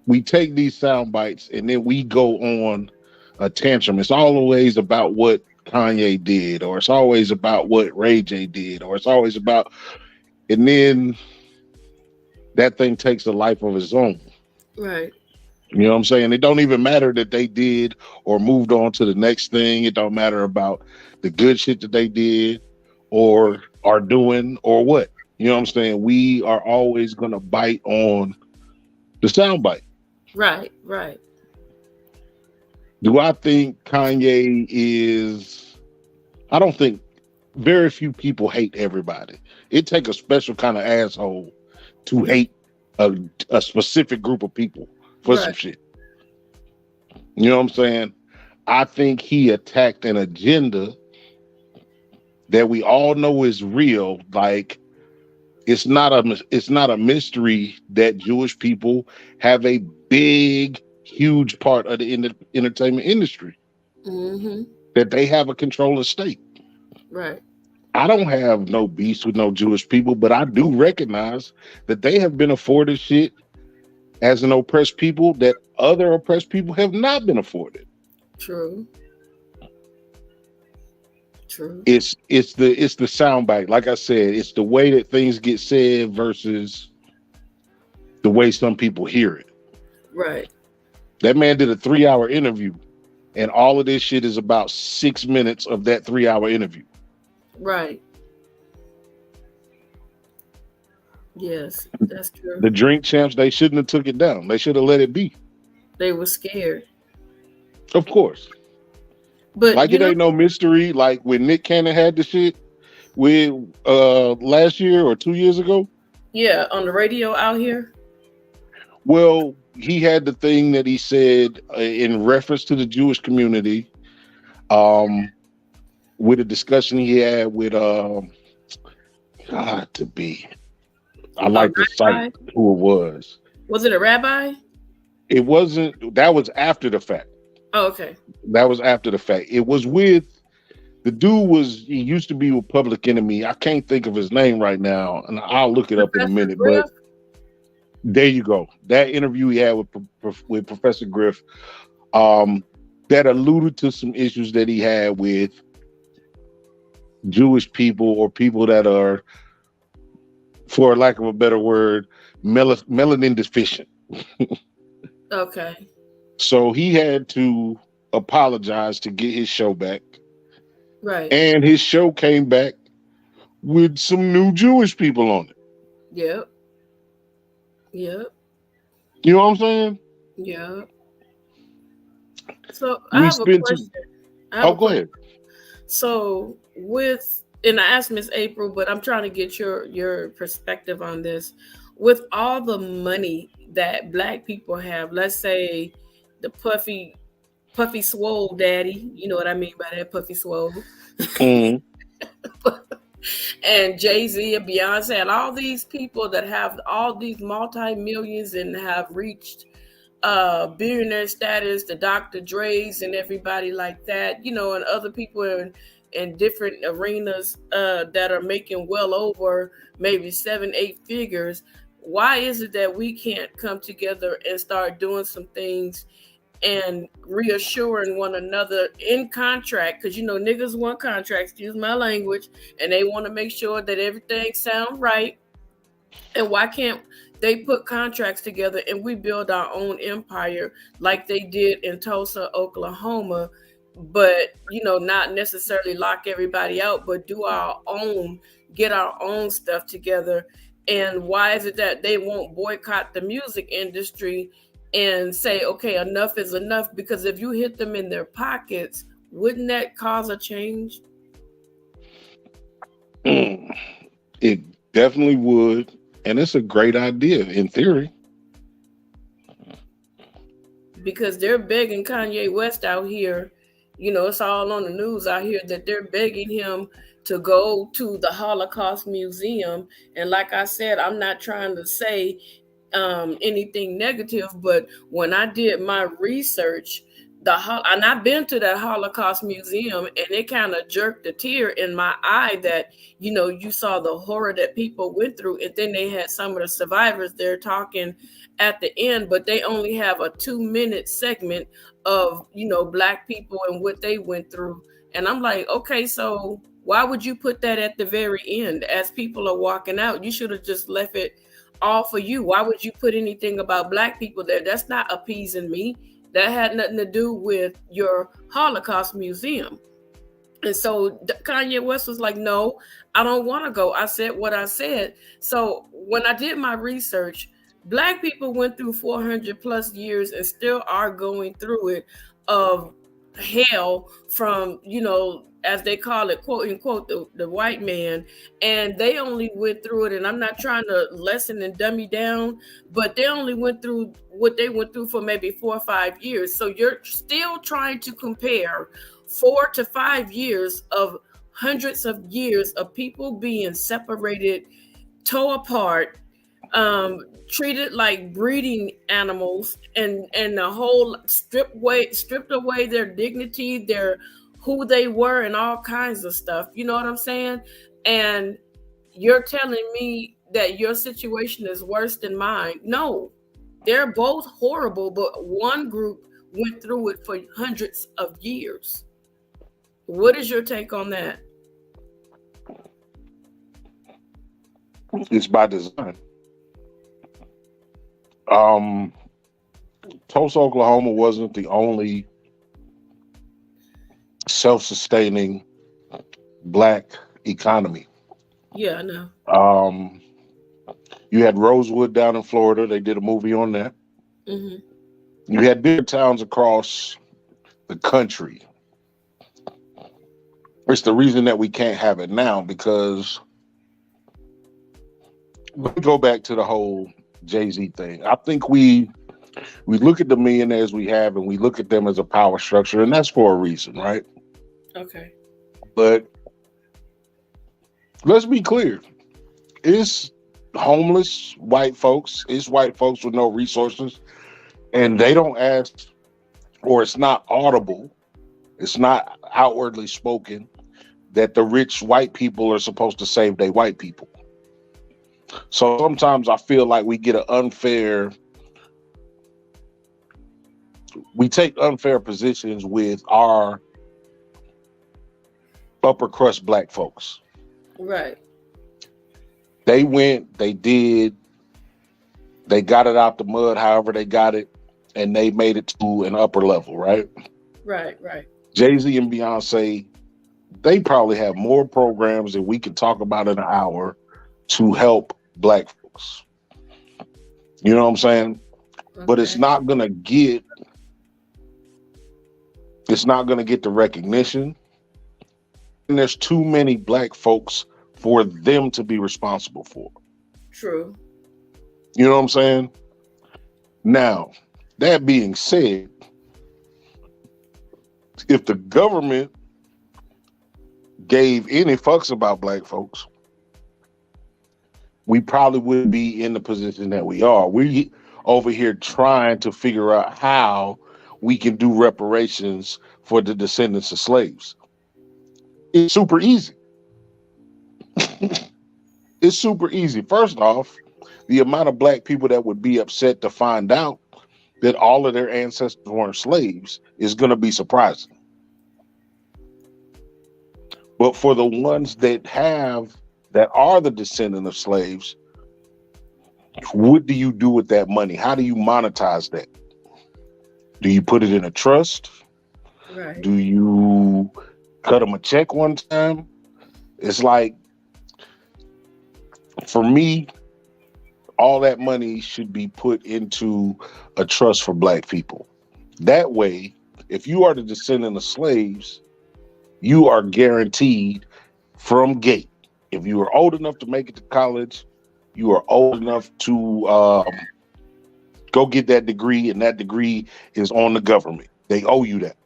We take these sound bites and then we go on a tantrum. It's always about what Kanye did, or it's always about what Ray J did, or it's always about, and then that thing takes a life of its own. Right. You know what I'm saying? It don't even matter that they did or moved on to the next thing. It don't matter about the good shit that they did or are doing or what. You know what I'm saying? We are always gonna bite on the soundbite. Right. Right. Do I think Kanye is? I don't think very few people hate everybody. It take a special kind of asshole to hate a specific group of people for some Right. shit. You know what I'm saying? I think he attacked an agenda that we all know is real. Like it's not a mystery that Jewish people have a big, huge part of the entertainment industry. Mm-hmm. That they have a controlling stake. Right. I don't have no beefs with no Jewish people, but I do recognize that they have been afforded shit as an oppressed people that other oppressed people have not been afforded. True. True. It's the soundbite. Like I said, it's the way that things get said versus the way some people hear it. Right. That man did a 3-hour interview, and all of this shit is about 6 minutes of that 3-hour interview. Right. Yes, that's true. The drink champs, they shouldn't have took it down. They should have let it be. They were scared. Of course. But Like it ain't no mystery. Like when Nick Cannon had the shit with last year or 2 years ago. yeah, on the radio out here. Well, he had the thing that he said in reference to the Jewish community, with a discussion he had with God to be. I like to cite who it was. Was it a rabbi? It wasn't. That was after the fact. Oh, okay. That was after the fact. It was with the dude. He used to be with Public Enemy. I can't think of his name right now, and I'll look it up in a minute. Griff? But there you go. That interview he had with Professor Griff, that alluded to some issues that he had with Jewish people or people that are, for lack of a better word, melanin deficient. Okay. So he had to apologize to get his show back. Right. And his show came back with some new Jewish people on it. Yep. Yep. You know what I'm saying? Yeah. So I have a question. Go ahead. So and I asked Miss April, but I'm trying to get your perspective on this. With all the money that Black people have, let's say the puffy swole daddy, you know what I mean by that, puffy swole. Mm. And Jay-Z and Beyonce and all these people that have all these multi-millions and have reached billionaire status, the Dr. Dre's and everybody like that, and other people in different arenas that are making well over maybe 7-8 figures. Why is it that we can't come together and start doing some things and reassuring one another in contract? Because niggas want contracts, excuse my language, and they want to make sure that everything sounds right. And why can't they put contracts together and we build our own empire like they did in Tulsa, Oklahoma, but not necessarily lock everybody out, but do our own, get our own stuff together? And why is it that they won't boycott the music industry and say, okay, enough is enough? Because if you hit them in their pockets, wouldn't that cause a change? It definitely would. And it's a great idea in theory. Because they're begging Kanye West out here, it's all on the news out here that they're begging him to go to the Holocaust Museum. And like I said, I'm not trying to say anything negative, but when I did my research, and I've been to that Holocaust Museum, and it kind of jerked a tear in my eye that you saw the horror that people went through, and then they had some of the survivors there talking at the end, but they only have a 2-minute segment of Black people and what they went through. And I'm like, okay, so why would you put that at the very end as people are walking out? You should have just left it all for you. Why would you put anything about Black people there? That's not appeasing me. That had nothing to do with your Holocaust Museum. And so Kanye West was like, no, I don't want to go. I said what I said. So when I did my research, Black people went through 400 plus years and still are going through it of hell from, as they call it, quote unquote, the white man, and they only went through it. And I'm not trying to lessen and dummy down, but they only went through what they went through for maybe 4 or 5 years. So you're still trying to compare 4 to 5 years of hundreds of years of people being separated, tore apart, treated like breeding animals, and the whole stripped away their dignity, their who they were, and all kinds of stuff. You know what I'm saying? And you're telling me that your situation is worse than mine? No, they're both horrible, but one group went through it for hundreds of years. What is your take on that? It's by design. Tulsa, Oklahoma wasn't the only self-sustaining black economy. Yeah, I know. You had Rosewood down in Florida. They did a movie on that. Mm-hmm. You had bigger towns across the country. It's the reason that we can't have it now, because let me go back to the whole Jay-Z thing. I think we look at the millionaires we have and we look at them as a power structure, and that's for a reason, right? Okay. But let's be clear. It's homeless white folks. It's white folks with no resources, and they don't ask, or it's not audible. It's not outwardly spoken that the rich white people are supposed to save their white people. So sometimes I feel like we get we take unfair positions with our upper crust black folks. Right. They went, they did, they got it out the mud, however they got it, and they made it to an upper level, right? Right. Jay-Z and Beyonce, they probably have more programs that we can talk about in an hour to help black folks. You know what I'm saying? Okay. But it's not gonna get the recognition. And there's too many black folks for them to be responsible for. True. You know what I'm saying? Now, that being said, if the government gave any fucks about black folks, we probably wouldn't be in the position that we are. We over here trying to figure out how we can do reparations for the descendants of slaves. It's super easy. It's super easy. First off, the amount of black people that would be upset to find out that all of their ancestors weren't slaves is going to be surprising. But for the ones that are the descendant of slaves, what do you do with that money? How do you monetize that? Do you put it in a trust? Right. Do you cut them a check one time? It's like, for me, all that money should be put into a trust for black people. That way, if you are the descendant of slaves, you are guaranteed from gate. If you are old enough to make it to college, you are old enough to go get that degree, and that degree is on the government. They owe you that.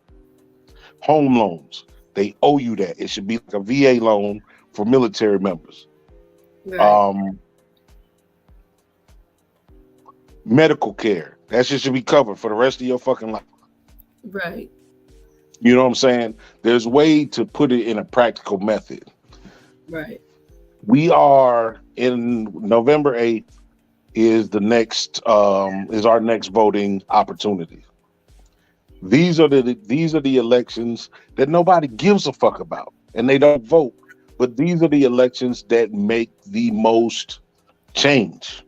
Home loans, they owe you that. It should be like a VA loan for military members. Right. Medical care, that shit should be covered for the rest of your fucking life. Right. You know what I'm saying? There's a way to put it in a practical method. Right. We are in November 8th is our next voting opportunity. These are the elections that nobody gives a fuck about, and they don't vote. But these are the elections that make the most change.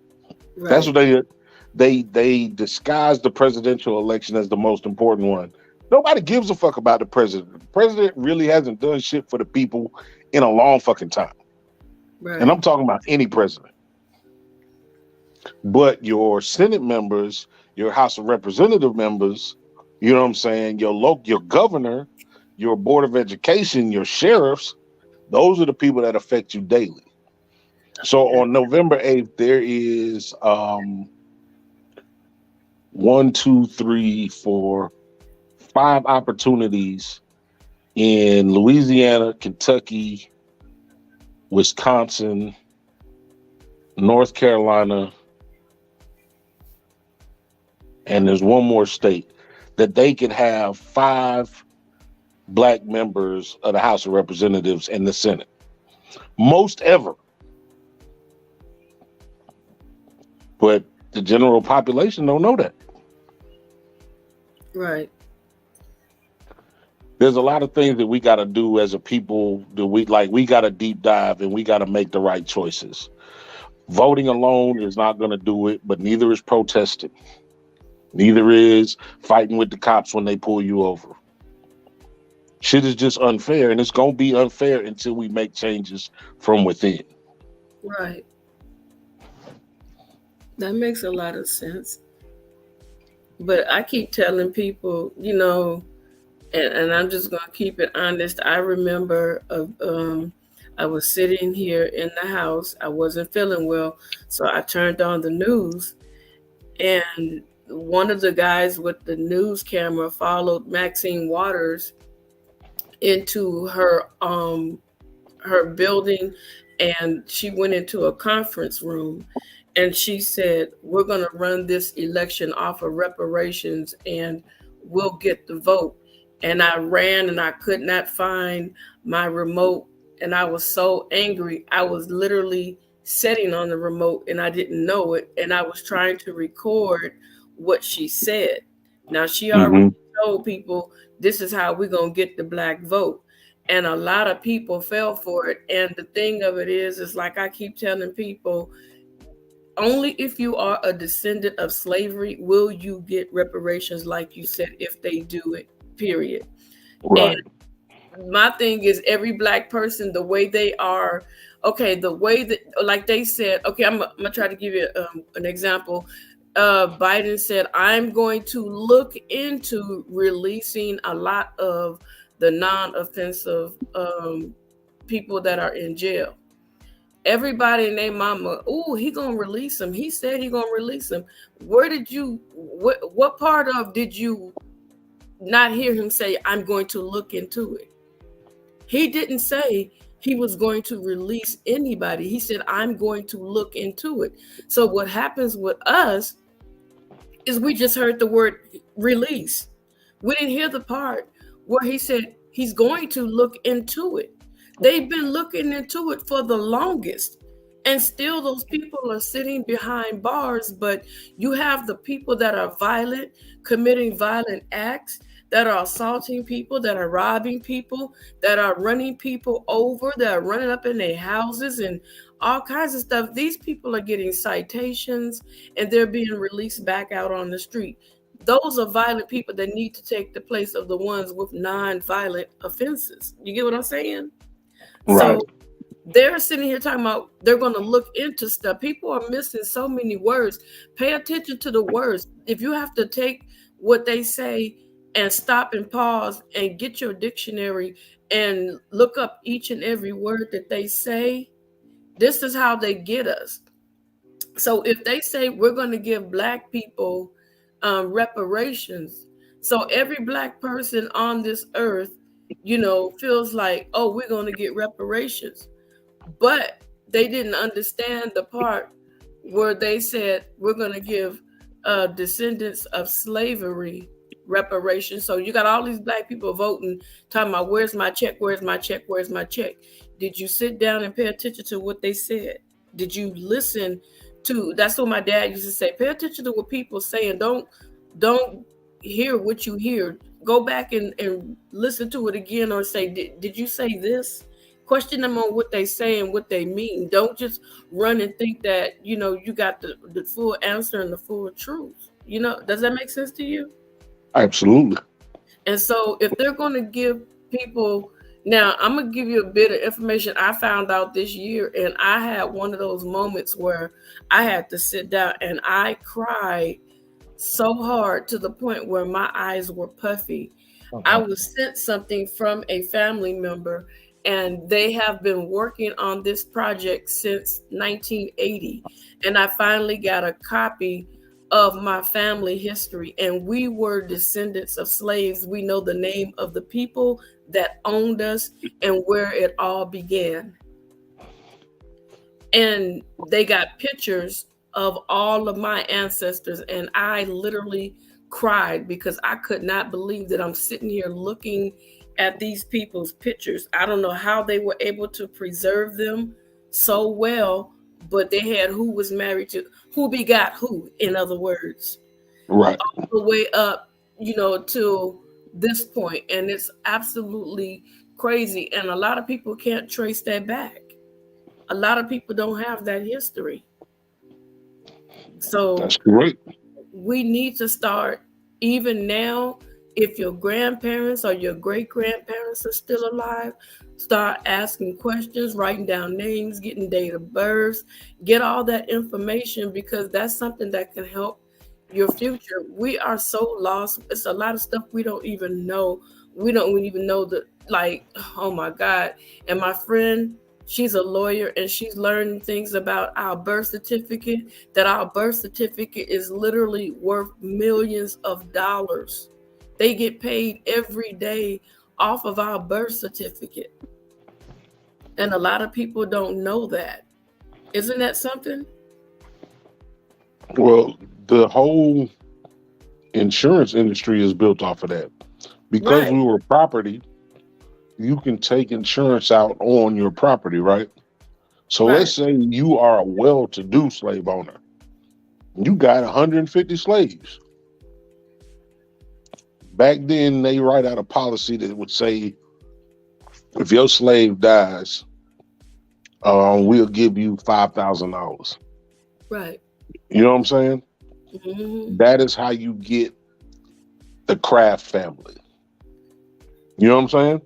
Right. That's what they disguise the presidential election as the most important one. Nobody gives a fuck about the president. The president really hasn't done shit for the people in a long fucking time. Right. And I'm talking about any president. But your Senate members, your House of Representative members, you know what I'm saying, your governor, your board of education, your sheriffs, those are the people that affect you daily. So on November 8th, there is one, two, three, four, five opportunities in Louisiana, Kentucky, Wisconsin, North Carolina, and there's one more state that they could have 5 black members of the House of Representatives and the Senate. Most ever. But the general population don't know that. Right. There's a lot of things that we got to do as a people that we got to deep dive and we got to make the right choices. Voting alone is not going to do it, but neither is protesting. Neither is fighting with the cops when they pull you over. Shit is just unfair, and it's going to be unfair until we make changes from within. Right. That makes a lot of sense. But I keep telling people, and I'm just going to keep it honest. I remember I was sitting here in the house. I wasn't feeling well, so I turned on the news, and one of the guys with the news camera followed Maxine Waters into her building, and she went into a conference room, and she said, "We're going to run this election off of reparations, and we'll get the vote." And I ran, and I could not find my remote, and I was so angry. I was literally sitting on the remote, and I didn't know it, and I was trying to record what she said. Now, she already told people, this is how we're going to get the black vote. And a lot of people fell for it. And the thing of it is like I keep telling people, only if you are a descendant of slavery will you get reparations, like you said, if they do it, period. Right. And my thing is, every black person, the way they are, okay, the way that, like they said, okay, I'm going to try to give you an example. Biden said, I'm going to look into releasing a lot of the non-offensive people that are in jail. Everybody and their mama, he gonna release them. He said he gonna release them. What part of did you not hear him say, I'm going to look into it? He didn't say he was going to release anybody. He said, I'm going to look into it. So what happens with us is we just heard the word release. We didn't hear the part where he said he's going to look into it. They've been looking into it for the longest. And still those people are sitting behind bars, but you have the people that are violent, committing violent acts, that are assaulting people, that are robbing people, that are running people over, that are running up in their houses and all kinds of stuff. These people are getting citations and they're being released back out on the street. Those are violent people that need to take the place of the ones with non-violent offenses. You get what I'm saying? Right. So they're sitting here talking about they're going to look into stuff. People are missing so many words. Pay attention to the words. If you have to take what they say and stop and pause and get your dictionary and look up each and every word that they say, this is how they get us. So if they say we're going to give black people reparations, so every black person on this earth, feels like, oh, we're going to get reparations. But they didn't understand the part where they said we're going to give descendants of slavery reparations. So you got all these black people voting, talking about where's my check, where's my check, where's my check. Did you sit down and pay attention to what they said? Did you listen to? That's what my dad used to say. Pay attention to what people say and don't hear what you hear. Go back and listen to it again, or say, did you say this? Question them on what they say and what they mean. Don't just run and think that, you got the full answer and the full truth. Does that make sense to you? Absolutely. And so if they're going to give people, now I'm going to give you a bit of information I found out this year. And I had one of those moments where I had to sit down and I cried so hard to the point where my eyes were puffy. I was sent something from a family member, and they have been working on this project since 1980. And I finally got a copy of my family history, and we were descendants of slaves. We know the name of the people that owned us and where it all began. And they got pictures of all of my ancestors, and I literally cried because I could not believe that I'm sitting here looking at these people's pictures. I don't know how they were able to preserve them so well, but they had who was married to who begot who, in other words, Right. all the way up, to this point. And it's absolutely crazy. And a lot of people can't trace that back. A lot of people don't have that history. So That's great. we need to start, even now, if your grandparents or your great grandparents are still alive, start asking questions, writing down names, getting date of births, get all that information, because that's something that can help your future. We are so lost. It's a lot of stuff we don't even know. We don't even know that, like, oh my God. And my friend, she's a lawyer, and she's learning things about our birth certificate, that our birth certificate is literally worth millions of dollars. They get paid every day off of our birth certificate. And a lot of people don't know that. Isn't that something? Well, the whole insurance industry is built off of that. Because Right. we were property, you can take insurance out on your property, right? So Right. let's say you are a well-to-do slave owner. You got 150 slaves. Back then, they write out a policy that would say, if your slave dies, we'll give you $5,000. Right. You know what I'm saying? Mm-hmm. That is how you get the Kraft family. You know what I'm saying?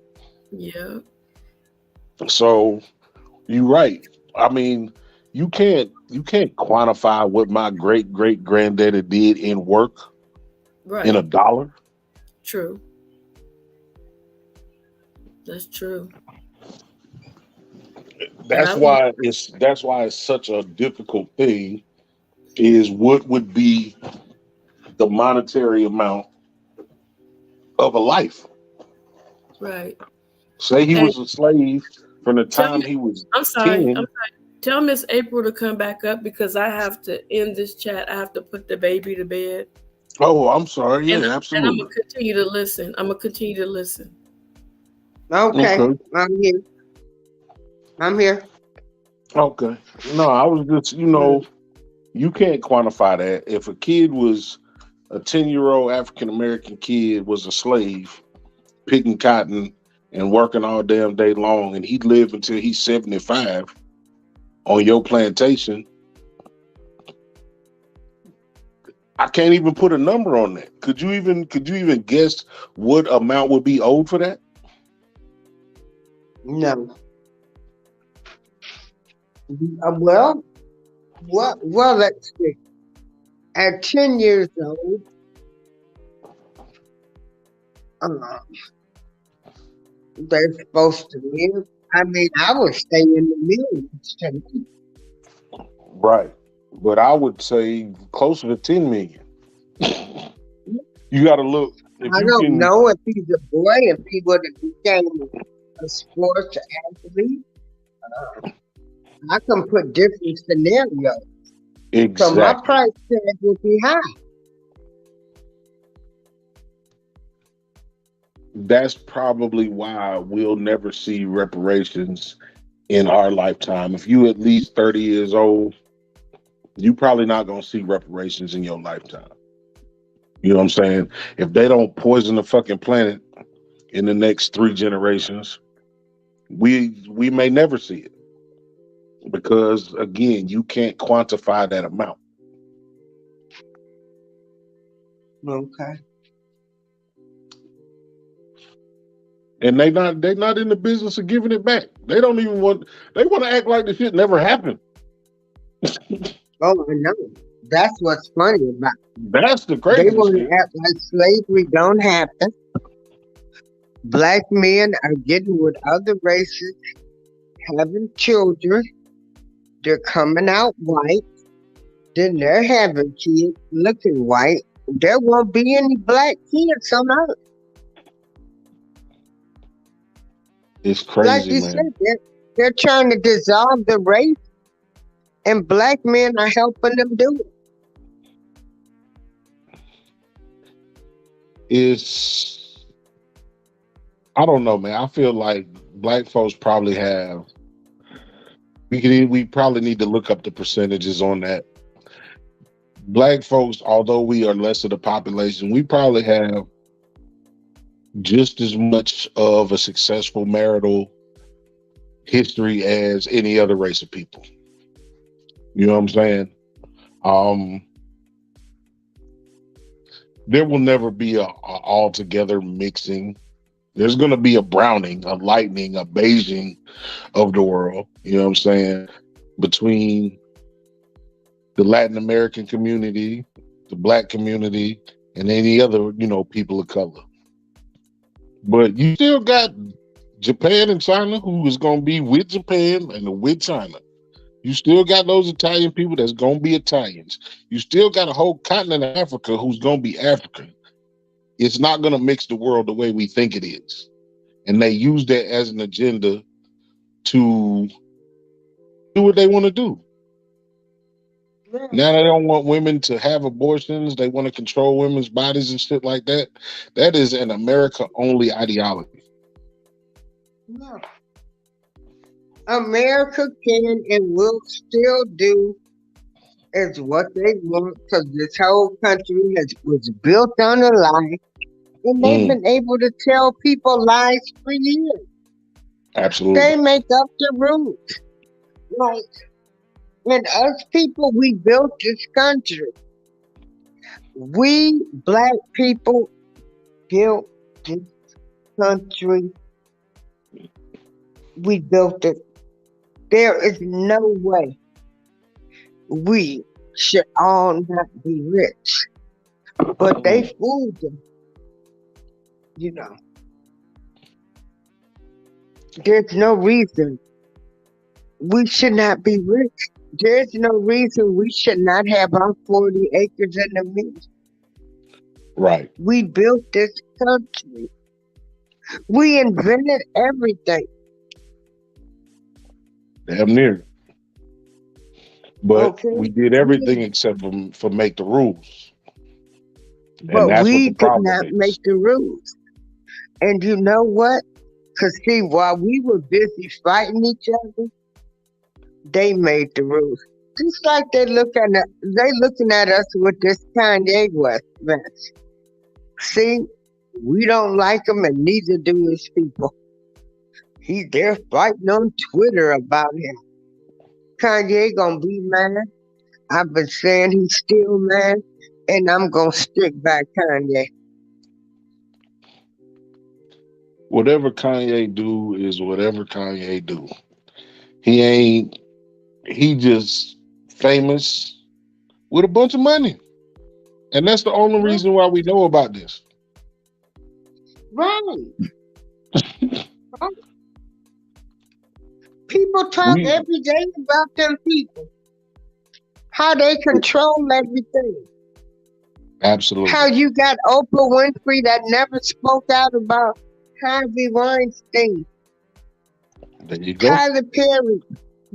Yeah. So you're right. I mean, you can't quantify what my great great granddaddy did in work Right. in a dollar. True. That's true. That's why it's such a difficult thing. Is what would be the monetary amount of a life? Right. Say he And was a slave from the tell time me, he was I'm sorry. 10. Tell Miss April to come back up, because I have to end this chat. I have to put the baby to bed. Oh, I'm sorry. And Yeah, I'm absolutely. gonna continue to listen. I'm gonna continue to listen. Okay, Okay. I'm here. I'm here. Okay. No, I was just, Mm. you can't quantify that. If a kid was a 10-year-old African American kid was a slave picking cotton and working all damn day long, and he'd live until he's 75 on your plantation, I can't even put a number on that. Could you even guess what amount would be owed for that? No. Well, let's see. At 10 years old, uh, they're supposed to live. I mean, I would stay in the millions to me. Right. But I would say closer to 10 million. You got to look if I you don't can. know if he's a boy, if he would have became a sports athlete. I can put different scenarios. So my Exactly. price tag would be high. That's probably why we'll never see reparations in our lifetime. If you at least 30 years old, you probably not going to see reparations in your lifetime. You know what I'm saying? If they don't poison the fucking planet in the next 3 generations, we may never see it. Because again, you can't quantify that amount. Okay. And they not in the business of giving it back. They don't even want to act like the shit never happened. Oh, I know. That's what's funny about it. That's the They crazy want shit. to act like slavery don't happen. Black men are getting with other races, having children. They're coming out white. Then they're having kids looking white. There won't be any black kids on Earth. It's Like crazy, you man. said, they're trying to dissolve the race, and black men are helping them do it. It's I don't know, man. I feel like black folks probably have. We probably need to look up the percentages on that. Black folks, although we are less of the population, we probably have just as much of a successful marital history as any other race of people. You know what I'm saying? Um, there will never be a altogether mixing. There's going to be a browning, a lightening, a beiging of the world. You know what I'm saying? Between the Latin American community, the black community, and any other, people of color. But you still got Japan and China who is going to be with Japan and with China. You still got those Italian people that's going to be Italians. You still got a whole continent of Africa who's going to be African. It's not going to mix the world the way we think it is. And they use that as an agenda to do what they want to do. Yeah. Now they don't want women to have abortions. They want to control women's bodies and shit like that. That is an America-only ideology. Yeah. America can and will still do is what they want because this whole country was built on a lie, and they've been able to tell people lies for years. Absolutely. They make up the rules. Like, and us people, we built this country. We black people built this country. We built it. There is no way we should all not be rich. But they fooled them. There's no reason we should not be rich. There's no reason we should not have our 40 acres in the middle. Right. We built this country. We invented everything. Damn near. But Okay. we did everything except for make the rules. But that's what we the did problem not is. make the rules. And you know what? Because see, while we were busy fighting each other, they made the rules. Just like they looking at us with this Kanye West mess. See, we don't like him, and neither do his people. They're fighting on Twitter about him. Kanye gonna be mad. I've been saying he's still mad, and I'm gonna stick by Kanye. Whatever Kanye do is whatever Kanye do. He just famous with a bunch of money. And that's the only reason why we know about this. Right. People talk every day about them people. How they control everything. Absolutely. How you got Oprah Winfrey that never spoke out about Harvey Weinstein. There you go. Tyler Perry.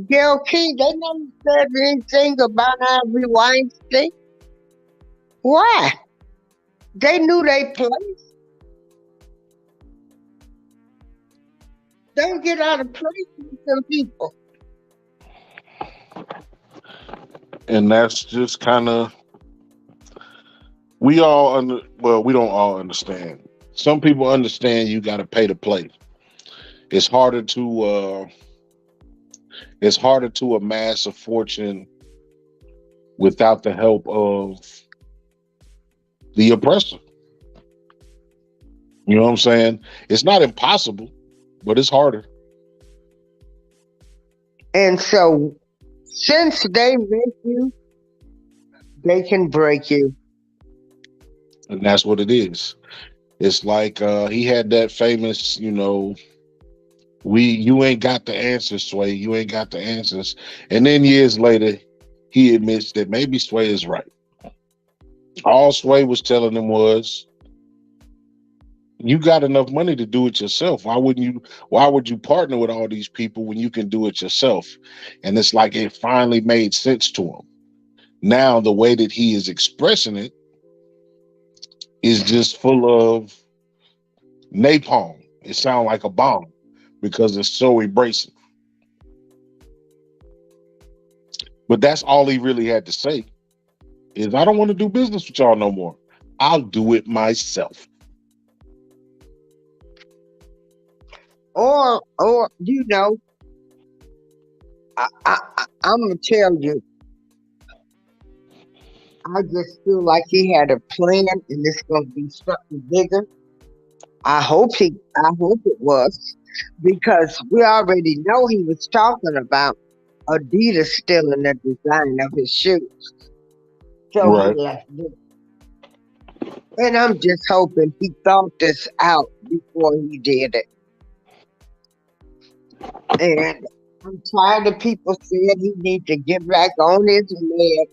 Gail King, they never said anything about Harvey Weinstein. Why? They knew they place. Don't get out of place with some people. And that's just kind of, we don't all understand. Some people understand you got to pay to play. It's harder to amass a fortune without the help of the oppressor. You know what I'm saying? It's not impossible, but it's harder. And so, since they make you, they can break you. And that's what it is. It's like he had that famous, you ain't got the answers, Sway. You ain't got the answers. And then years later, he admits that maybe Sway is right. All Sway was telling him was, you got enough money to do it yourself. Why would you partner with all these people when you can do it yourself? And it's like it finally made sense to him. Now the way that he is expressing it is just full of napalm. It sounds like a bomb because it's so abrasive. But that's all he really had to say is, I don't want to do business with y'all no more. I'll do it myself. Or I'm gonna tell you, I just feel like he had a plan, and it's gonna be something bigger. I hope it was, because we already know he was talking about Adidas stealing the design of his shoes. So he Right. left it. And I'm just hoping he thought this out before he did it. And I'm tired of people saying he needs to get back on his leg.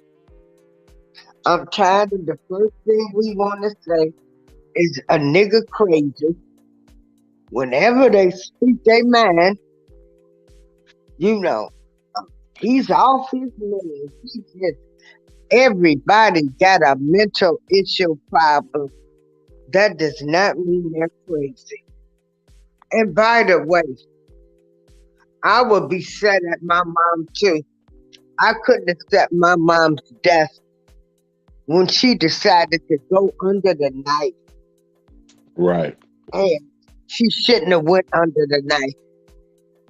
I'm tired of the first thing we want to say is a nigga crazy. Whenever they speak their mind, you know, he's off his leg. Everybody got a mental issue problem. That does not mean they're crazy. And by the way, I would be sad at my mom too. I couldn't accept my mom's death when she decided to go under the knife. Right. And she shouldn't have went under the knife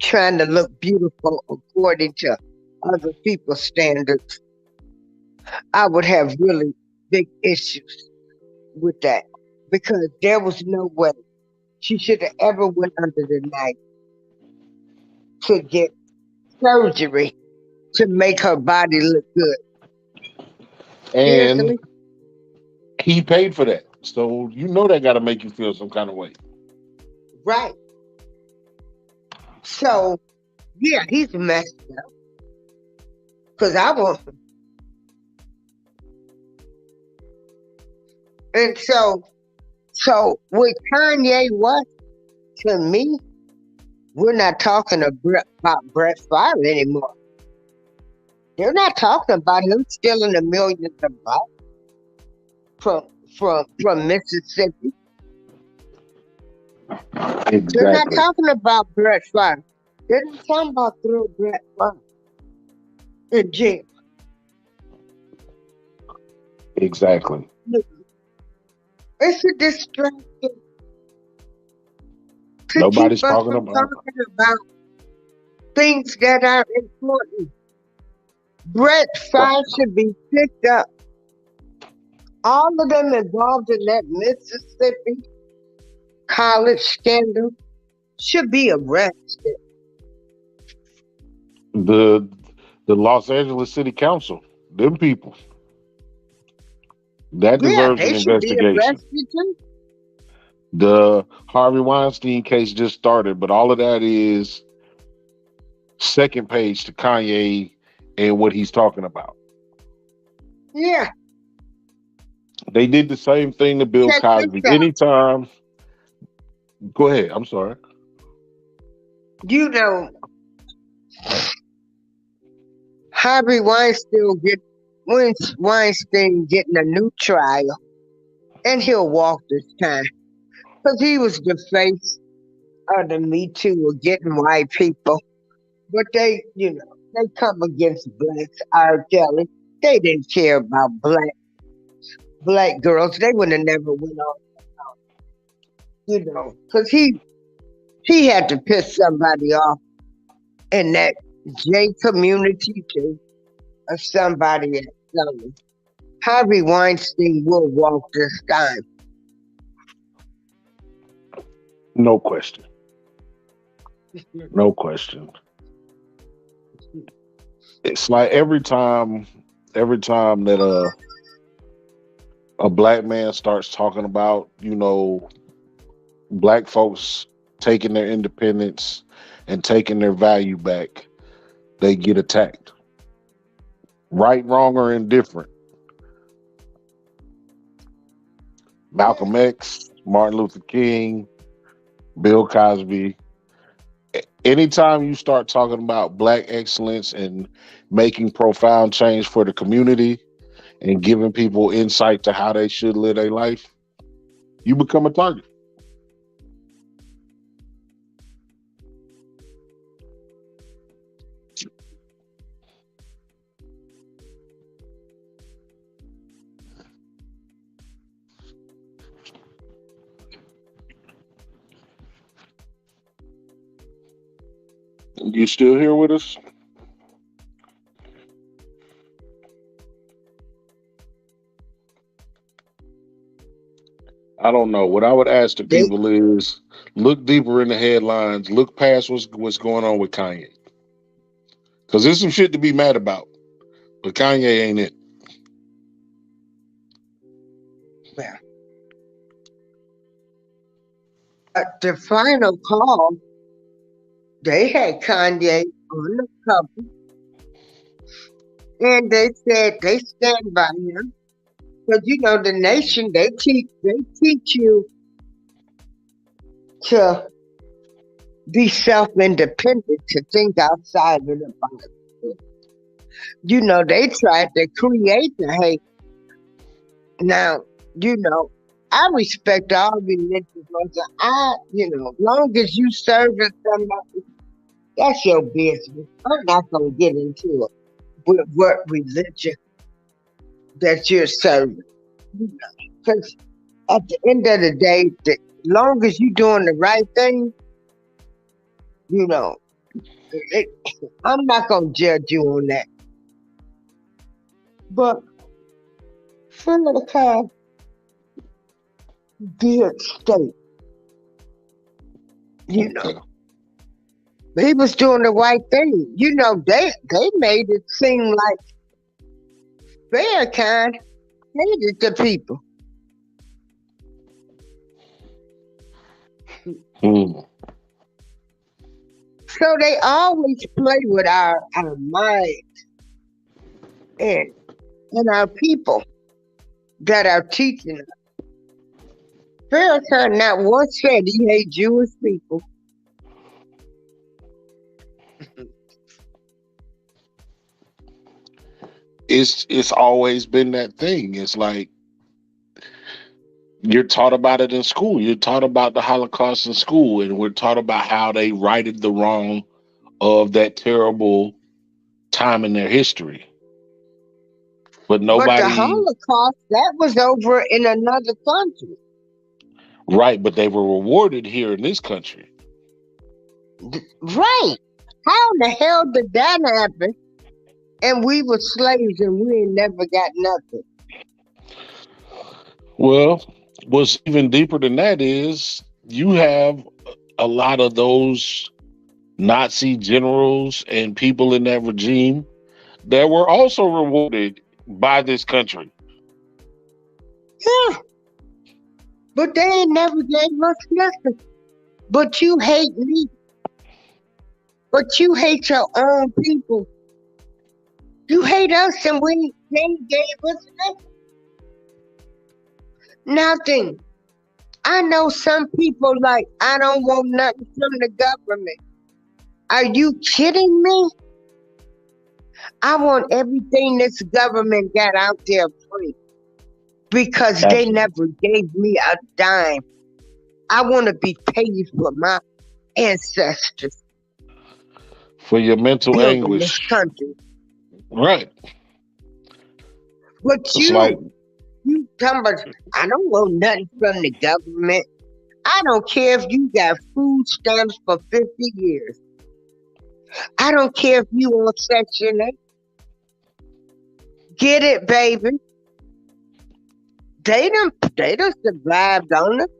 trying to look beautiful according to other people's standards. I would have really big issues with that, because there was no way she should have ever went under the knife to get surgery to make her body look good. And Seriously? he paid for that. So that got to make you feel some kind of way. Right. So, yeah, he's messed up. Because I want. And so with Kanye West, to me, we're not talking about Brett Favre anymore. They're not talking about him stealing the millions of dollars from Mississippi. Exactly. They're not talking about Brett Favre. They're not talking about throwing Brett Favre in jail. Exactly. It's a distraction. Nobody's keep us talking from about talking about things that are important. Brett Favre should be picked up. All of them involved in that Mississippi college scandal should be arrested. the Los Angeles City Council, them people. That Yeah, deserves they an should be investigation. arrested too. The Harvey Weinstein case just started, but all of that is second page to Kanye and what he's talking about. Yeah. They did the same thing to Bill Check Cosby. this out. Anytime. Go ahead. I'm sorry. You know, Harvey Weinstein getting a new trial, and he'll walk this time, because he was the face of the Me Too of getting white people. But they come against blacks. R. Kelly, they didn't care about black girls. They would have never went on, because he had to piss somebody off in that gay community too, or somebody at something. Harvey Weinstein will walk this time. No question. No question. It's like every time that a black man starts talking about, black folks taking their independence and taking their value back, they get attacked. Right, wrong, or indifferent. Malcolm X, Martin Luther King, Bill Cosby. Anytime you start talking about black excellence and making profound change for the community and giving people insight to how they should live their life, you become a target. You still here with us? I don't know. What I would ask the They people is look deeper in the headlines, look past what's going on with Kanye. Because there's some shit to be mad about. But Kanye ain't it. well, at the final call, they had Kanye on the cover, and they said they stand by him. Because the nation they teach you to be self-independent, to think outside of the box. They tried to create the hate. Now, I respect all religions. Long as you serving somebody, that's your business. I'm not gonna get into it with what religion that you're serving. Because at the end of the day, long as you're doing the right thing, you know, it, I'm not gonna judge you on that. But Farrakhan did state, you know, he was doing the right thing. They made it seem like Farrakhan hated the people. Mm. So they always play with our mind and our people that are teaching us. Farrakhan not once said he hate Jewish people. It's always been that thing. It's like you're taught about it in school. You're taught about the Holocaust in school, and we're taught about how they righted the wrong of that terrible time in their history. But But the nobody, Holocaust, that was over in another country. right? But they were rewarded here in this country. Right. How in the hell did that happen? And we were slaves and we ain't never got nothing. Well, what's even deeper than that is you have a lot of those Nazi generals and people in that regime that were also rewarded by this country. Yeah. But they ain't never gave us nothing. But you hate me. But you hate your own people. You hate us and they ain't gave us nothing. Nothing. I know some people like, I don't want nothing from the government. Are you kidding me? I want everything this government got out there free because they never gave me a dime. I want to be paid for my ancestors For your mental building this anguish. country. Right. But It's like, you talking about, I don't want nothing from the government. I don't care if you got food stamps for 50 years. I don't care if you on Section 8. Get it, baby. They done survived on it.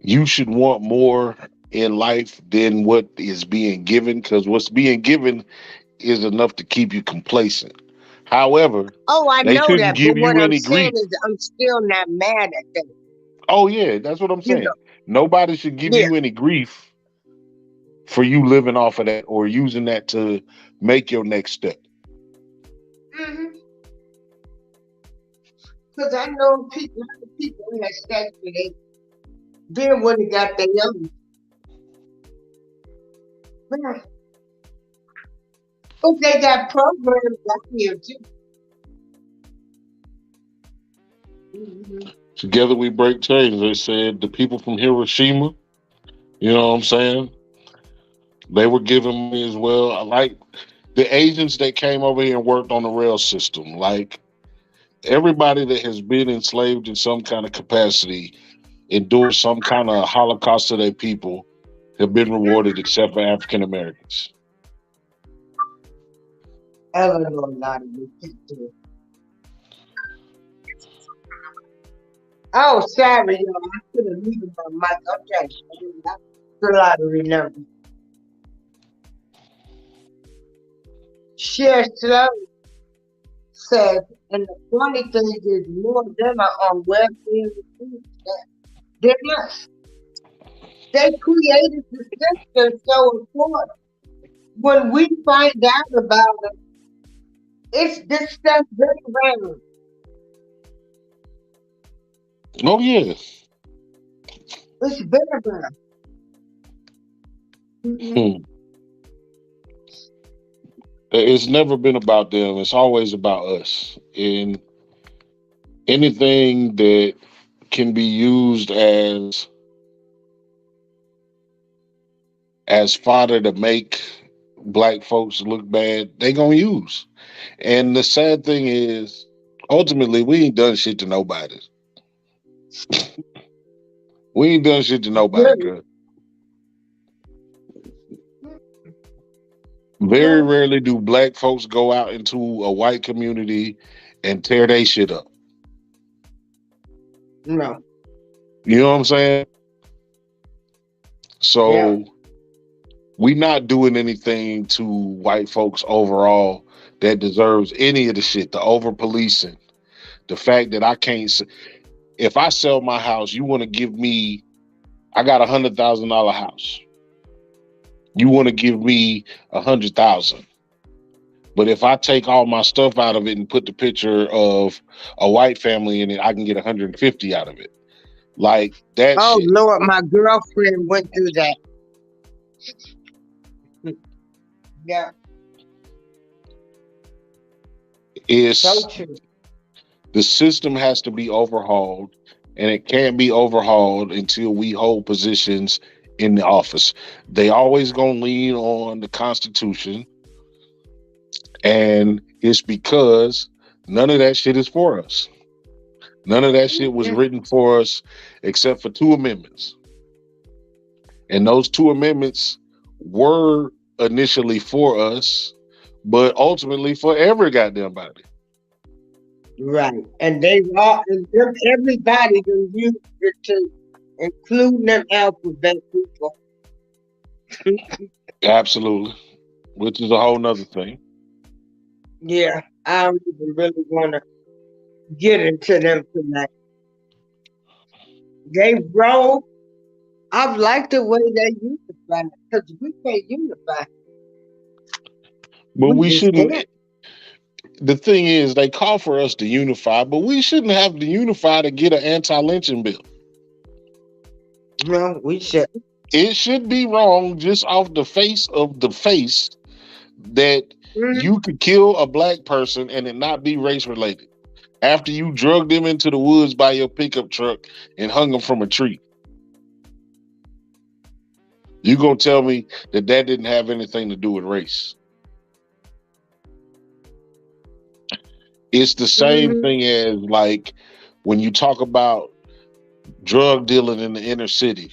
you should want more in life than what is being given, because what's being given is enough to keep you complacent. However, Oh, I they know shouldn't that, but give what you I'm any saying grief. is I'm still not mad at them. Oh yeah, that's what I'm You saying. know, Nobody should give yeah. you any grief for you living off of that or using that to make your next step. Because I know people who have sex with it, then when they got their young. But they got programs out here too. Mhm. Together we break chains. They said the people from Hiroshima, you know what I'm saying? They were giving money as well. I like the agents that came over here and worked on the rail system. Like everybody that has been enslaved in some kind of capacity, endured some kind of Holocaust to their people, have been rewarded except for African Americans. Eleanor nodded with picture. Oh, sorry, y'all. I could have muted my mic. Okay. That's the lottery number. Share slow says, and the funny thing is, more of them are on welfare than us. They created the system, so of course, when we find out about it, it's this stuff very random. Oh yeah. It's very random. Mm-hmm. Hmm. It's never been about them. It's always about us. And anything that can be used as fodder to make black folks look bad, they gonna use. And the sad thing is, ultimately, we ain't done shit to nobody. We ain't done shit to nobody, Really? cuz. Very No, rarely do black folks go out into a white community and tear they shit up. no. You know what I'm saying? Yeah. So we not doing anything to white folks overall that deserves any of the shit, the over policing, the fact that I can't. If I sell my house, you want to give me. I got $100,000 house. You want to give me 100,000. But if I take all my stuff out of it and put the picture of a white family in it, I can get 150 out of it. Like that Oh shit Lord, my girlfriend went through that. Yeah, so is true. the system has to be overhauled, and it can't be overhauled until we hold positions in the office. They always gonna lean on the Constitution, and it's because none of that shit is for us. None of that shit was Mm-mm. written for us except for two amendments. And those two amendments were initially for us, but ultimately for every goddamn body. Right, and they all and everybody can use it to include them alphabet people. Absolutely. Which is a whole nother thing. Yeah, I don't even really want to get into them tonight. They roll. I've liked the way they unify because we can't unify. But We we just shouldn't. can't. The thing is, they call for us to unify, but we shouldn't have to unify to get an anti-lynching bill. No, we should. It should be wrong just off the face that Mm, you could kill a black person and it not be race related after you drug them into the woods by your pickup truck and hung them from a tree. You gonna tell me that didn't have anything to do with race? It's the same mm, thing as like when you talk about drug dealing in the inner city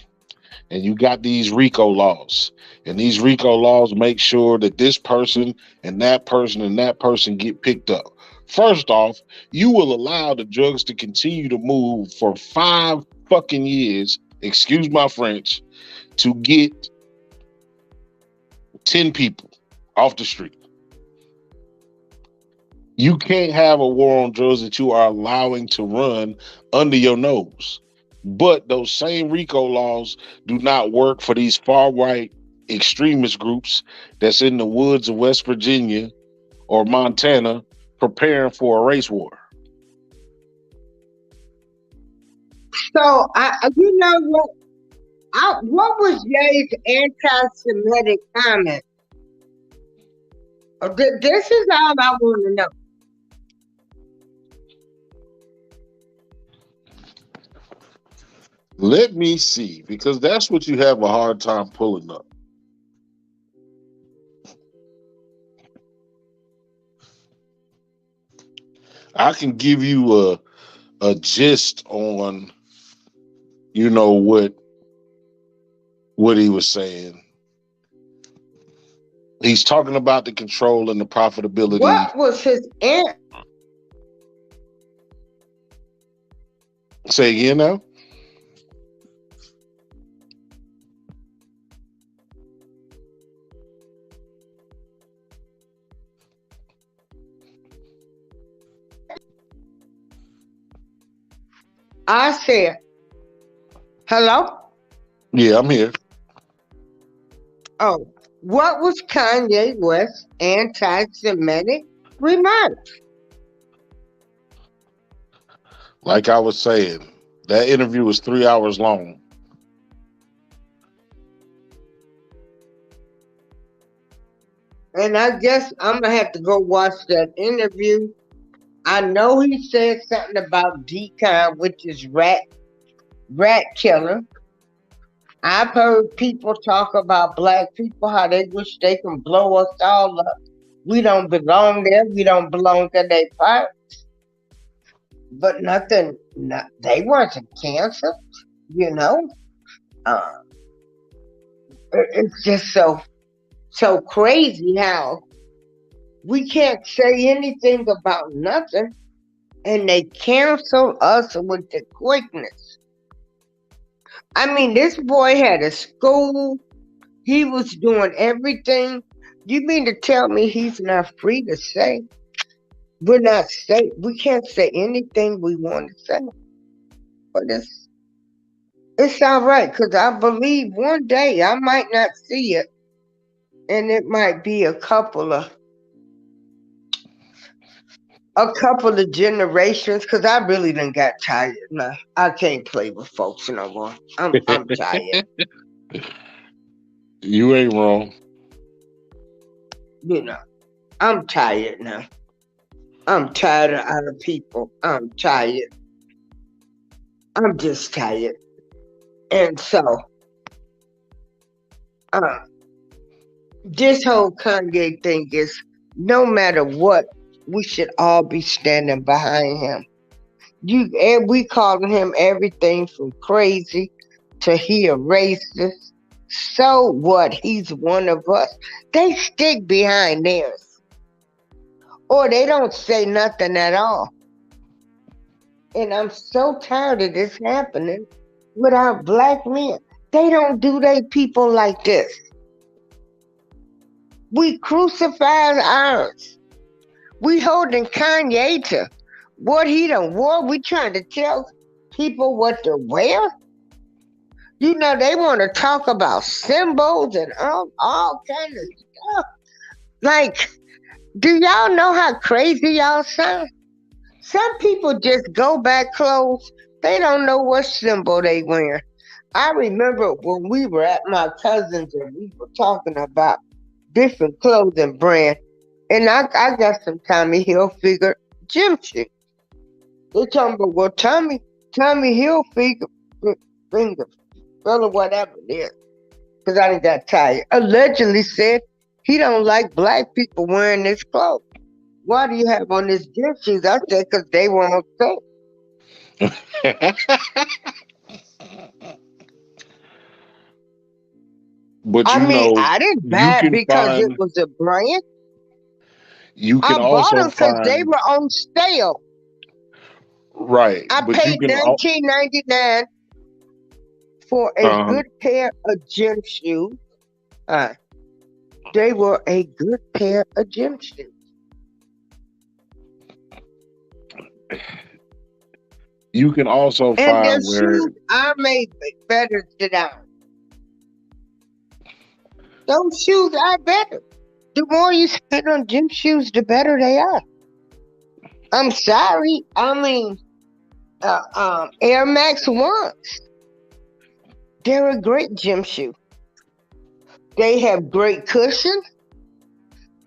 and you got these RICO laws, and these RICO laws make sure that this person and that person and that person get picked up. First off, you will allow the drugs to continue to move for 5 fucking years, excuse my French, to get 10 people off the street. You can't have a war on drugs that you are allowing to run under your nose. But those same RICO laws do not work for these far right extremist groups that's in the woods of West Virginia or Montana preparing for a race war. So, you know what? What was Jay's anti-Semitic comment? This is all I want to know. Let me see, because that's what you have a hard time pulling up. I can give you a gist on, you know, what he was saying. He's talking about the control and the profitability. What was his answer? Say again now? I said, hello? Yeah, I'm here. Oh, what was Kanye West's anti-Semitic remarks? Like I was saying, that interview was 3 hours long. And I guess I'm going to have to go watch that interview. I know he said something about decon, which is rat killer. I've heard people talk about black people, how they wish they can blow us all up. We don't belong there. We don't belong to their parts. But nothing, they wasn't canceled, you know. It's just so crazy how we can't say anything about nothing and they cancel us with the quickness. I mean, this boy had a school. He was doing everything. You mean to tell me he's not free to say? We can't say anything we want to say. But it's all right, because I believe one day I might not see it. And it might be a couple of generations, because I really done got tired now. I can't play with folks no more. I'm tired. You ain't wrong. You know, I'm tired now. I'm tired of other people. I'm tired. I'm just tired. And so, this whole Kanye thing is, no matter what, we should all be standing behind him. We calling him everything from crazy to he a racist. So what? He's one of us. They stick behind theirs. Or they don't say nothing at all. And I'm so tired of this happening with our black men. They don't do their people like this. We crucified ours. We holding Kanye to what he done wore. We trying to tell people what to wear. You know, they want to talk about symbols and all kind of stuff. Like, do y'all know how crazy y'all sound? Some people just go back clothes. They don't know what symbol they wear. I remember when we were at my cousin's and we were talking about different clothing brands. And I got some Tommy Hilfiger gym shoes. They talking about, well, Tommy Hilfiger finger, or whatever it is. Because I done got tired. Allegedly said he don't like black people wearing this clothes. Why do you have on this gym shoes? I said, because they won't say. But I didn't buy it because it was a brand. You can I bought them because they find, were on sale. right. I paid $19.99 for a good pair of gym shoes. They were a good pair of gym shoes. you can also And their find where shoes are made better than ours. Those shoes are better. The more you spend on gym shoes, the better they are. I'm sorry. I mean, Air Max Ones. They're a great gym shoe. They have great cushion.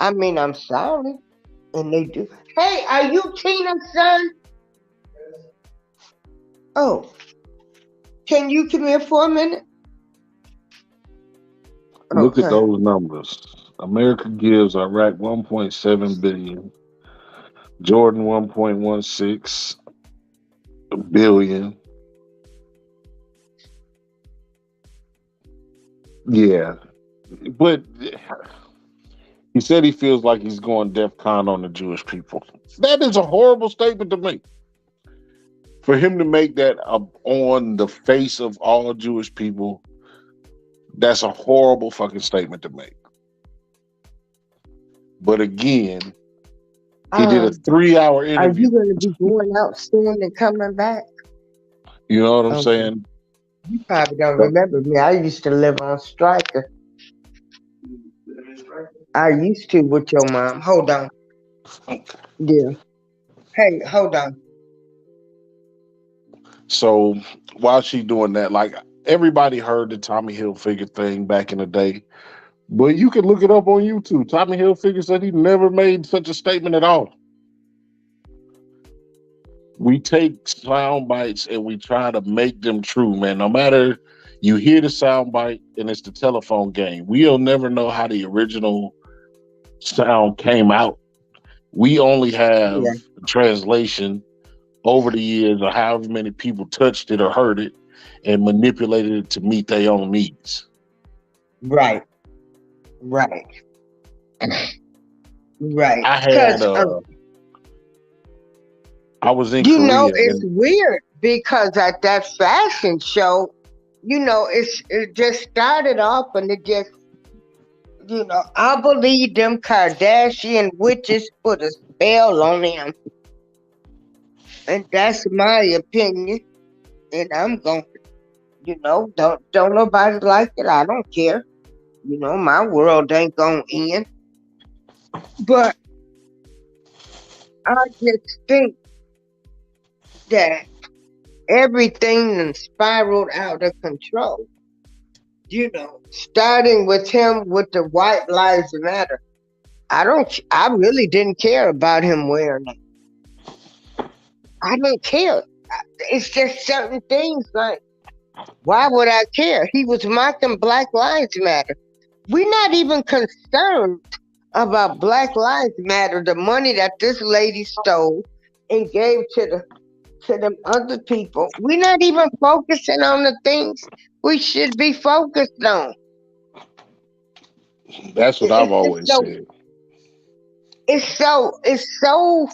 I mean, I'm sorry. And they do. Hey, are you Tina's son? Oh, can you come here for a minute? look at Okay. those numbers. America gives Iraq 1.7 billion, Jordan 1.16 billion. Yeah, but he said he feels like he's going DEF CON on the Jewish people. That is a horrible statement to make. For him to make that on the face of all Jewish people, that's a horrible fucking statement to make. But again, he did a Um, 3-hour are interview. you going to be going out soon and coming back? You know what I'm Okay. saying? You probably don't remember me. I used to live on Striker. I used to with your mom. Hold on. Yeah. Hey, hold on. So while she doing that, like everybody heard the Tommy Hilfiger thing back in the day, but you can look it up on YouTube. Tommy Hilfiger said he never made such a statement at all. We take sound bites and we try to make them true, man. No matter you hear the sound bite and it's the telephone game, we'll never know how the original sound came out. We only have Yeah. translation over the years of however many people touched it or heard it and manipulated it to meet their own needs. Right. Right. Right. I had Because I was in you know Korea it's and weird because at that fashion show, it just started off and it just I believe them Kardashian witches put a spell on him, and that's my opinion. And I'm going, don't nobody like it. I don't care. My world ain't gonna end. But I just think that everything done spiraled out of control. Starting with him with the White Lives Matter. I really didn't care about him wearing it. I don't care. It's just certain things like, why would I care? He was mocking Black Lives Matter. We're not even concerned about Black Lives Matter, the money that this lady stole and gave to them other people. We're not even focusing on the things we should be focused on. that's what I've It's always so said. it's so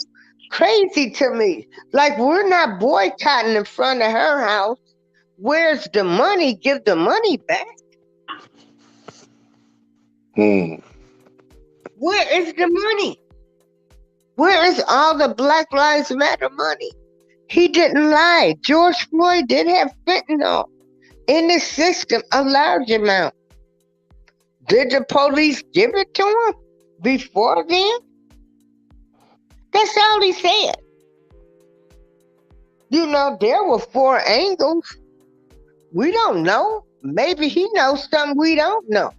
crazy to me. Like we're not boycotting in front of her house. Where's the money? Give the money back. Hmm. Where is the money? Where is all the Black Lives Matter money? He didn't lie. George Floyd did have fentanyl in the system, a large amount. Did the police give it to him before then? That's all he said. There were 4 angles. We don't know. Maybe he knows something we don't know.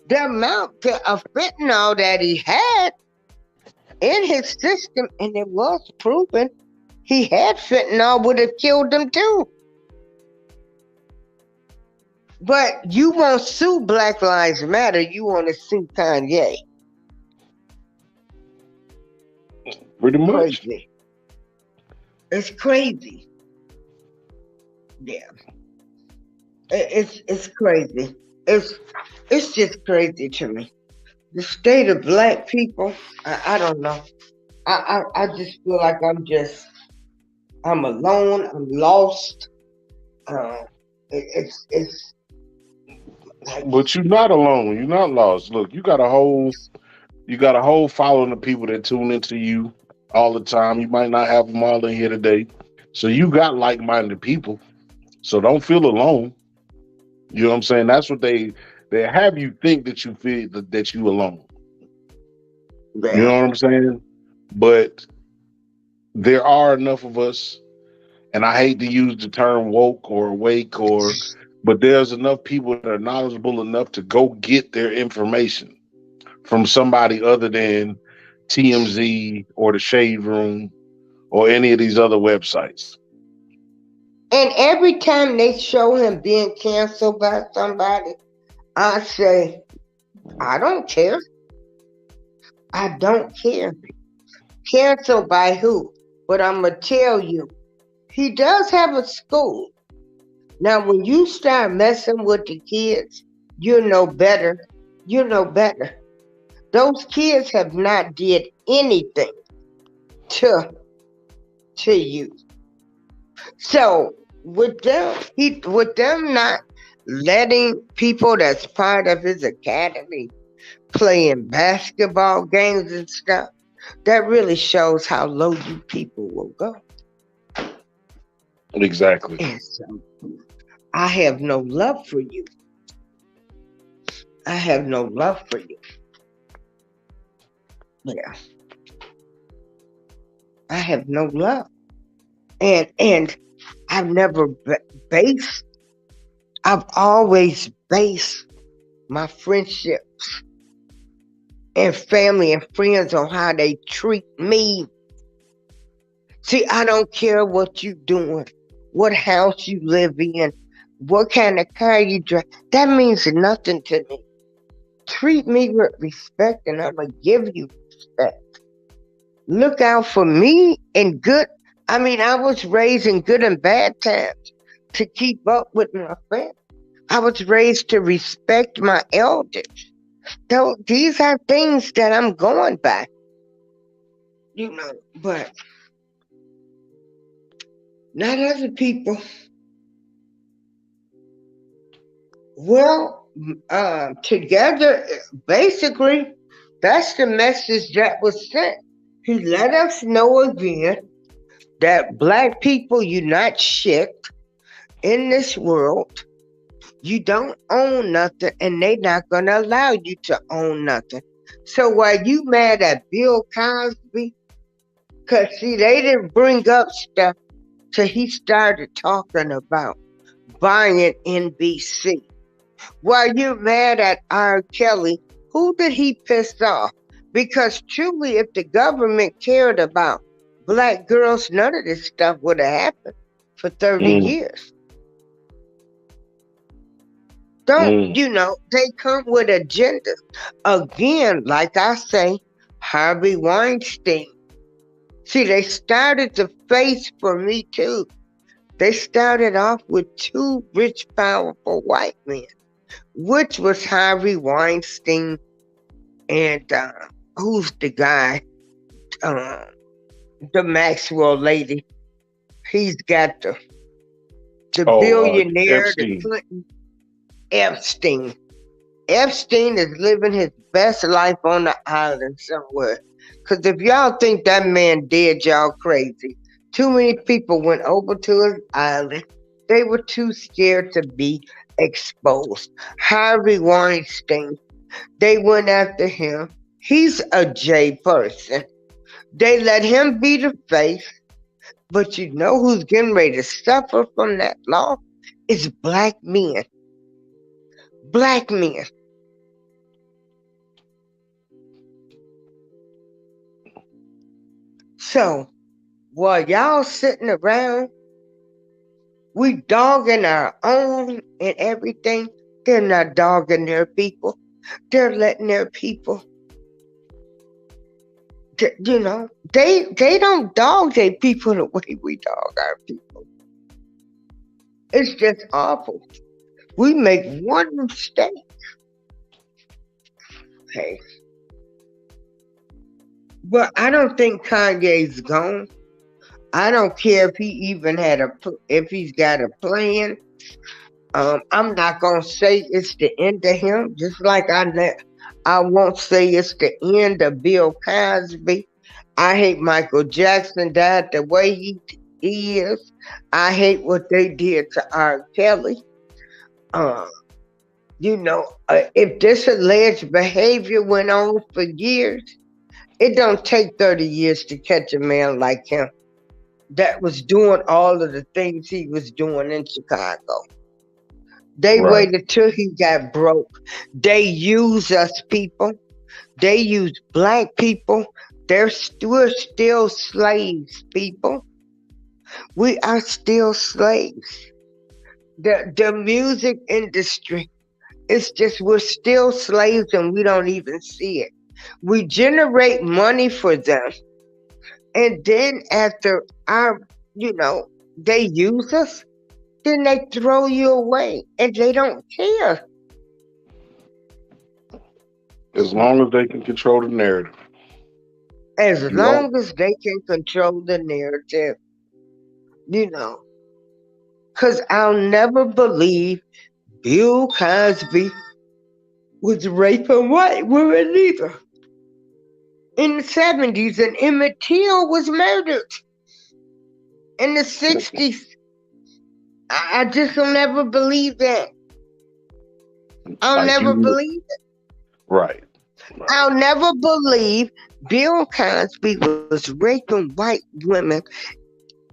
The amount of fentanyl that he had in his system, and it was proven he had fentanyl, would have killed him too. But you won't sue Black Lives Matter. You want to sue Kanye. Pretty much. Crazy. It's crazy. Yeah. It's crazy. It's just crazy to me. The state of black people, I don't know. I just feel like I'm alone. I'm lost. Uh, it's like But you're not alone. You're not lost. Look, you got a whole following of people that tune into you. all the time. You might not have them all in here today. So you got like-minded people. So don't feel alone. You know what I'm saying? That's what they have you think that you feel that you alone. You know Yeah. what I'm saying? But there are enough of us, and I hate to use the term woke or awake but there's enough people that are knowledgeable enough to go get their information from somebody other than TMZ or the Shade Room or any of these other websites. And every time they show him being canceled by somebody, I say, I don't care. I don't care. Canceled by who? But I'm going to tell you, he does have a school. Now, when you start messing with the kids, you know better. You know better. Those kids have not did anything to you. So with them not letting people that's part of his academy playing basketball games and stuff, that really shows how low you people will go. Exactly. And so I have no love for you. I have no love for you. Yeah. I have no love. And I've never based, I've always based my friendships and family and friends on how they treat me. See, I don't care what you doing, what house you live in, what kind of car you drive. That means nothing to me. Treat me with respect and I'm going to give you respect. Look out for me in good. I mean, I was raised in good and bad times to keep up with my family. I was raised to respect my elders. So these are things that I'm going by. You know, but not other people. Well, together, basically, that's the message that was sent. He let us know again that black people, you're not shit in this world. You don't own nothing, and they're not going to allow you to own nothing. So while you mad at Bill Cosby, because see, they didn't bring up stuff till he started talking about buying NBC. While you're mad at R. Kelly, who did he piss off? Because truly, if the government cared about black girls, none of this stuff would have happened for 30 years. You know, they come with agendas. Again, like I say, Harvey Weinstein. See, they started the face for me too. They started off with two rich, powerful white men, which was Harvey Weinstein and who's the guy? The Maxwell lady. He's got the billionaire, Epstein. the Clinton. Epstein. Epstein is living his best life on the island somewhere. Because if y'all think that man dead, y'all crazy. Too many people went over to his island. They were too scared to be exposed. Harvey Weinstein, they went after him. He's a J person. They let him be the face. But you know who's getting ready to suffer from that law? It's black men. Black men. So, while y'all sitting around, we dogging our own and everything, they're not dogging their people. They're letting their people, you know, they don't dog their people the way we dog our people. It's just awful. We make one mistake. Okay. But I don't think Kanye's gone. I don't care if he even had if he's got a plan. I'm not gonna say it's the end of him. Just like I won't say it's the end of Bill Cosby, I hate Michael Jackson died the way he is. I hate what they did to R. Kelly. Uh, if this alleged behavior went on for years, it don't take 30 years to catch a man like him that was doing all of the things he was doing in Chicago. They Right. waited till he got broke. They use us people. They use black people. We're still slaves, people. We are still slaves. The music industry, it's just we're still slaves and we don't even see it. We generate money for them. And then after they use us, then they throw you away and they don't care. As long as they can control the narrative. As You all long as they can control the narrative, you know. Because I'll never believe Bill Cosby was raping white women either. In the 70s, and Emmett Till was murdered. In the 60s, I just will never believe that. I'll like never you believe it. right. I'll never believe Bill Cosby was raping white women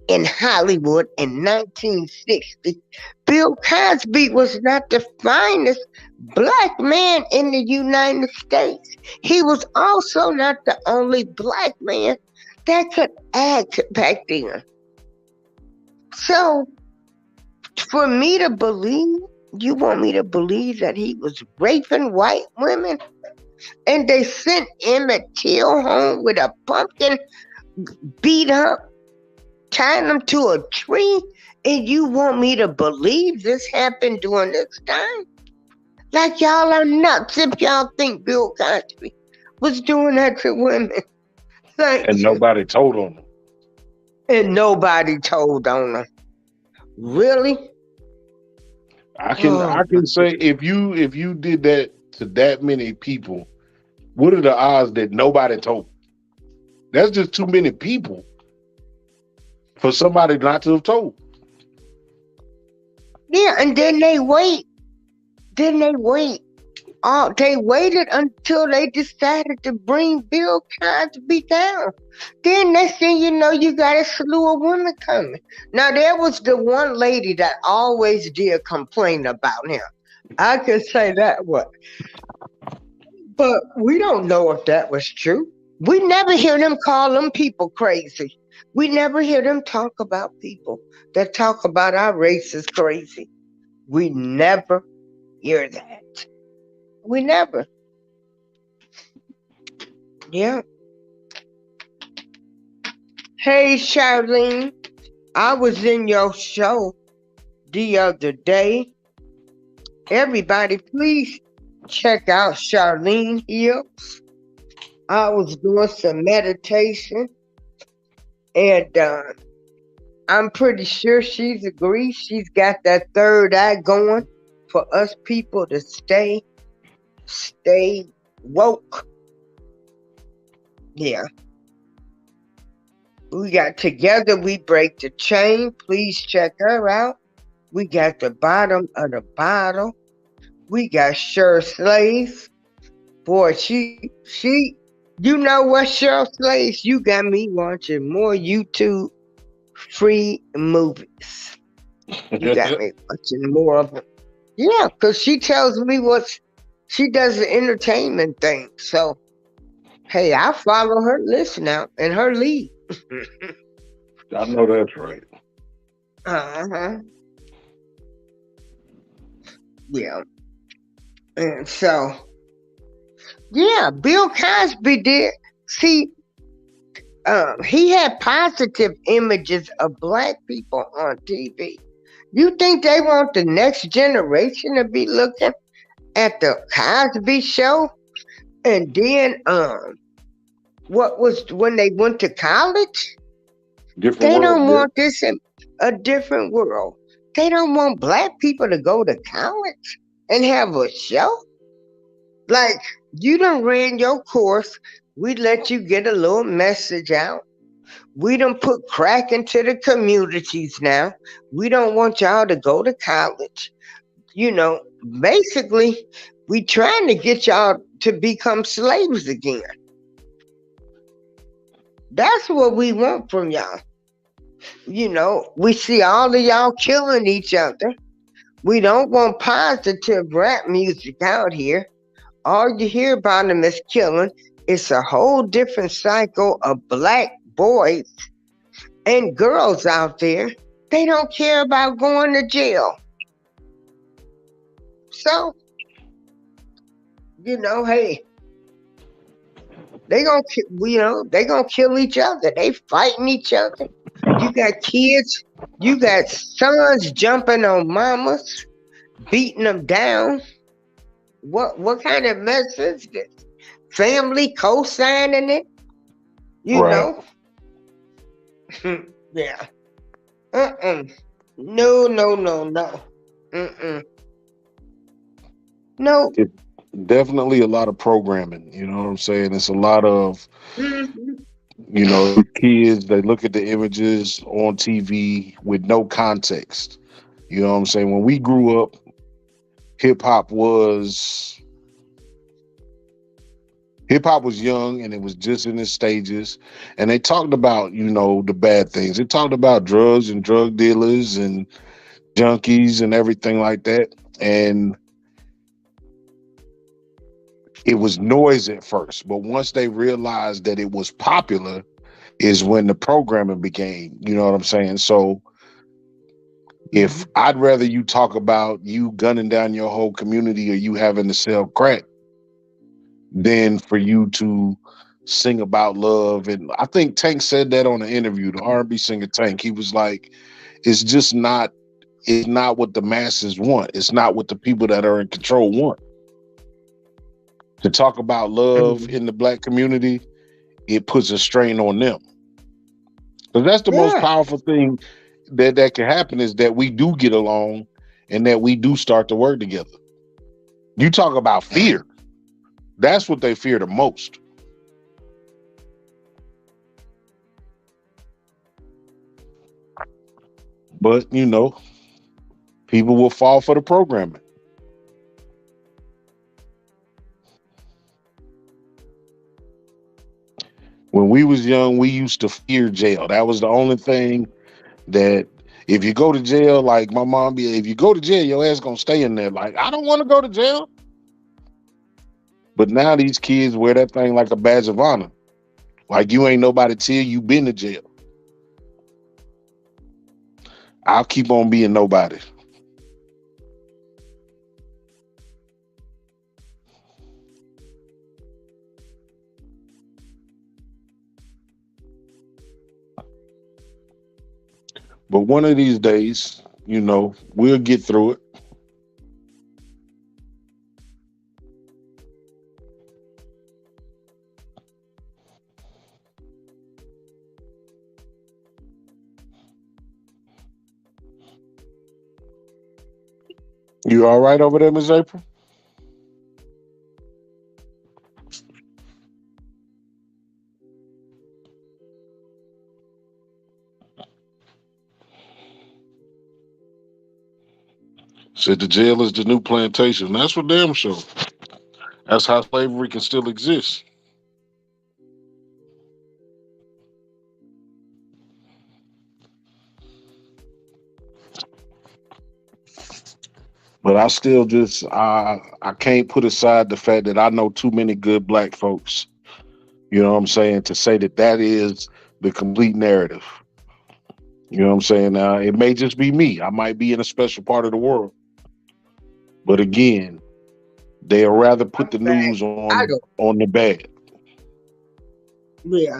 in Hollywood in 1960. Bill Cosby was not the finest black man in the United States. He was also not the only black man that could act back then. So, for me to believe, you want me to believe that he was raping white women? And they sent Emmett Till home with a pumpkin beat up, tying him to a tree? And you want me to believe this happened during this time? Like y'all are nuts if y'all think Bill Cosby was doing that to women. And nobody told on them. And nobody told on them. Really? I can say if you did that to that many people, what are the odds that nobody told? That's just too many people for somebody not to have told. Yeah, and then they wait. Oh, they waited until they decided to bring Bill Cosby down. Then next thing you know, you got a slew of women coming. Now, there was the one lady that always did complain about him. I can say that one. But we don't know if that was true. We never hear them call them people crazy. We never hear them talk about people that talk about our race is crazy. We never hear that. We never. Yeah. Hey, Charlene, I was in your show the other day. Everybody, please check out Charlene Hills. I was doing some meditation, and I'm pretty sure she's agreed. She's got that third eye going for us people to stay woke. Yeah. We got Together We Break the Chain. Please check her out. We got The Bottom of the Bottle. We got Cheryl Slays. Boy, you know what, Cheryl Slays? You got me watching more YouTube free movies. You got me watching more of them. Yeah, because she tells me she does the entertainment thing. So, hey, I follow her list now and her lead. I know that's right. Uh-huh. Yeah. And so, yeah, Bill Cosby did. See, he had positive images of black people on TV. You think they want the next generation to be looking at the Cosby Show? And then, what was when they went to college? They don't want this in a different world. They don't want black people to go to college and have a show. Like, you done ran your course We let you get a little message out. We done put crack into the communities now. We don't want y'all to go to college. Basically, we trying to get y'all to become slaves again. That's what we want from y'all. We see all of y'all killing each other. We don't want positive rap music out here. All you hear about them is killing. It's a whole different cycle of black boys and girls out there. They don't care about going to jail. So, hey, they gonna kill each other. They fighting each other. You got kids, you got sons jumping on mamas, beating them down. What kind of mess is this? Family co-signing it? Right. Yeah. No, no, no, no. No. It's definitely a lot of programming. You know what I'm saying? It's a lot of, kids, they look at the images on TV with no context. You know what I'm saying? When we grew up, hip hop was young and it was just in its stages. And they talked about, the bad things. They talked about drugs and drug dealers and junkies and everything like that. And it was noise at first, but once they realized that it was popular is when the programming began. You know what I'm saying? So if I'd rather you talk about you gunning down your whole community or you having to sell crack than for you to sing about love. And I think Tank said that on an interview, the R&B singer Tank. He was like, it's not what the masses want. It's not what the people that are in control want. To talk about love in the black community, it puts a strain on them. Because that's the most powerful thing that can happen, is that we do get along and that we do start to work together. You talk about fear. That's what they fear the most. But, people will fall for the programming. When we was young, we used to fear jail. That was the only thing that if you go to jail, like my mom if you go to jail, your ass gonna stay in there. Like, I don't want to go to jail. But now these kids wear that thing like a badge of honor. Like you ain't nobody till you been to jail. I'll keep on being nobody. But one of these days, we'll get through it. You all right over there, Miss April? Said the jail is the new plantation. That's for damn sure. That's how slavery can still exist. But I still I can't put aside the fact that I know too many good black folks, you know what I'm saying, to say that is the complete narrative. You know what I'm saying? Now, it may just be me. I might be in a special part of the world. But again, they'll rather put the news on the bad. Yeah.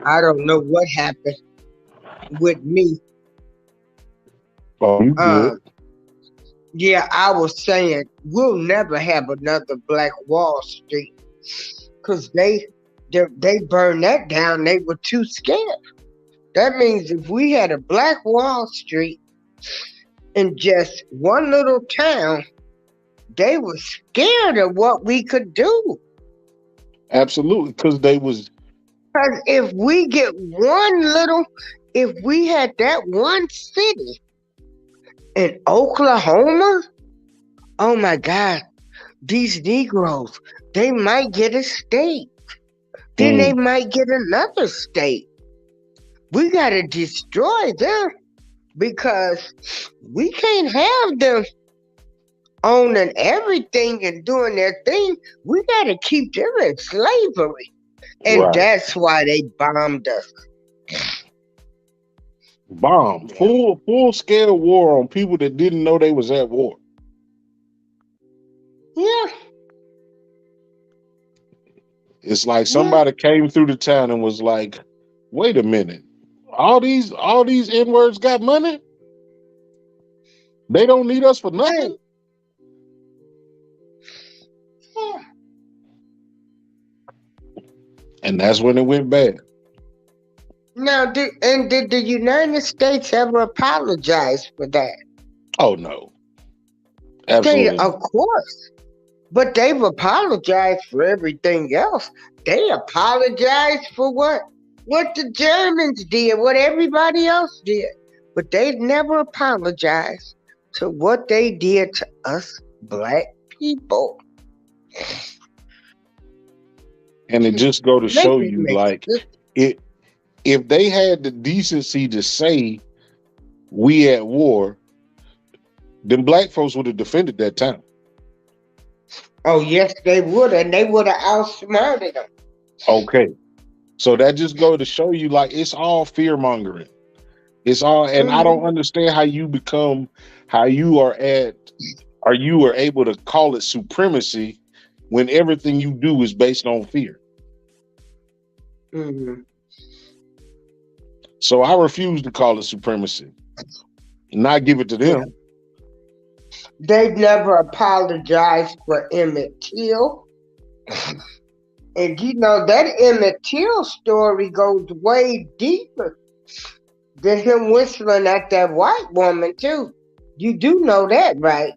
I don't know what happened with me. Oh, you good. Yeah, I was saying we'll never have another Black Wall Street because they burned that down. They were too scared. That means if we had a Black Wall Street in just one little town, they were scared of what we could do. Absolutely, because they was Because if we had that one city in Oklahoma, oh my God, these Negroes, they might get a state. Then they mm, might get another state. We got to destroy them because we can't have them owning everything and doing their thing. We got to keep them in slavery. And right. that's why they bombed us. Bomb. Yeah. Full scale war on people that didn't know they was at war. Yeah. It's like Yeah. somebody came through the town and was like, wait a minute. All these N-words got money? They don't need us for Hey. nothing? Yeah. And that's when it went bad. Now, did the United States ever apologize for that? Oh no. They, Absolutely of not. course, but they've apologized for everything else. They apologized for what the Germans did, what everybody else did, but they never apologized to what they did to us black people. And it just go to Make show it you, make like, sense. it if they had the decency to say we at war, then black folks would have defended that town. Oh yes, they would, and they would have outsmarted them. Okay. So that just go to show you, like, it's all fear mongering. It's all, and I don't Hmm. understand how you are able to call it supremacy when everything you do is based on fear. Hmm. So I refuse to call it supremacy, not give it to Yeah, them. they never apologized for Emmett Till. And you know that Emmett Till story goes way deeper than him whistling at that white woman too. You do know that, right?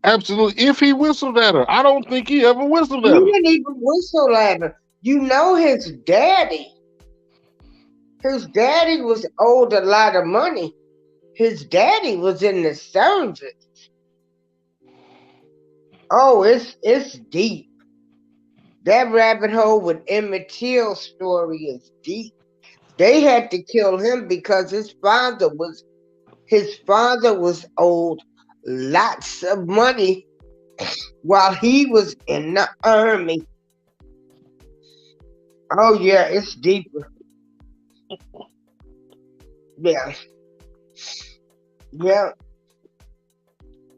Absolutely. If he whistled at her, I don't think he ever whistled He at her. didn't even whistle at her. You know his daddy. His daddy was owed a lot of money. His daddy was in the service. Oh, it's deep. That rabbit hole with Emmett Till's story is deep. They had to kill him because his father was owed lots of money while he was in the army. Oh yeah, it's deeper. Yeah, yeah.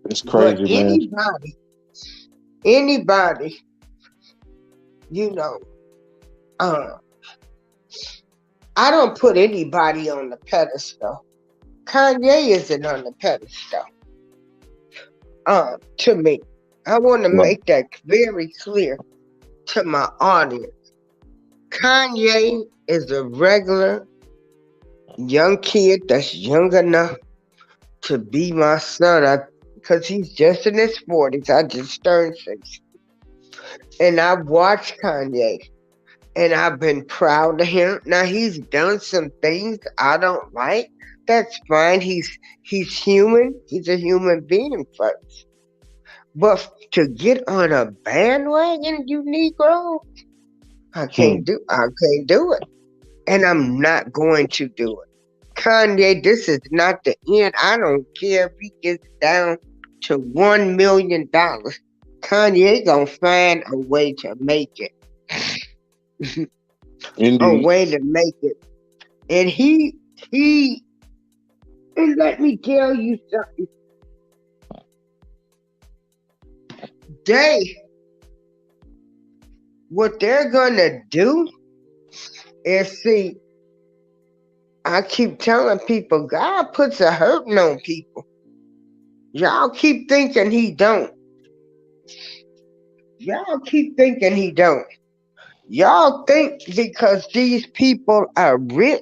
It's But crazy, man. anybody, you know, uh, I don't put anybody on the pedestal. Kanye isn't on the pedestal. To me, I want to Right. make that very clear to my audience. Kanye is a regular young kid that's young enough to be my son because he's just in his 40s. I just turned 60. And I've watched Kanye and I've been proud of him. Now he's done some things I don't like. That's fine. He's human. He's a human being first. But to get on a bandwagon, you Negro, Hmm. I can't do it. And I'm not going to do it. Kanye, this is not the end. I don't care if he gets down to $1 million. Kanye gonna find a way to make it. A Indeed. way to make it. And he and let me tell you something. They what they're gonna do is see, I keep telling people God puts a hurting on people. Y'all keep thinking he don't. Y'all keep thinking he don't. Y'all think because these people are rich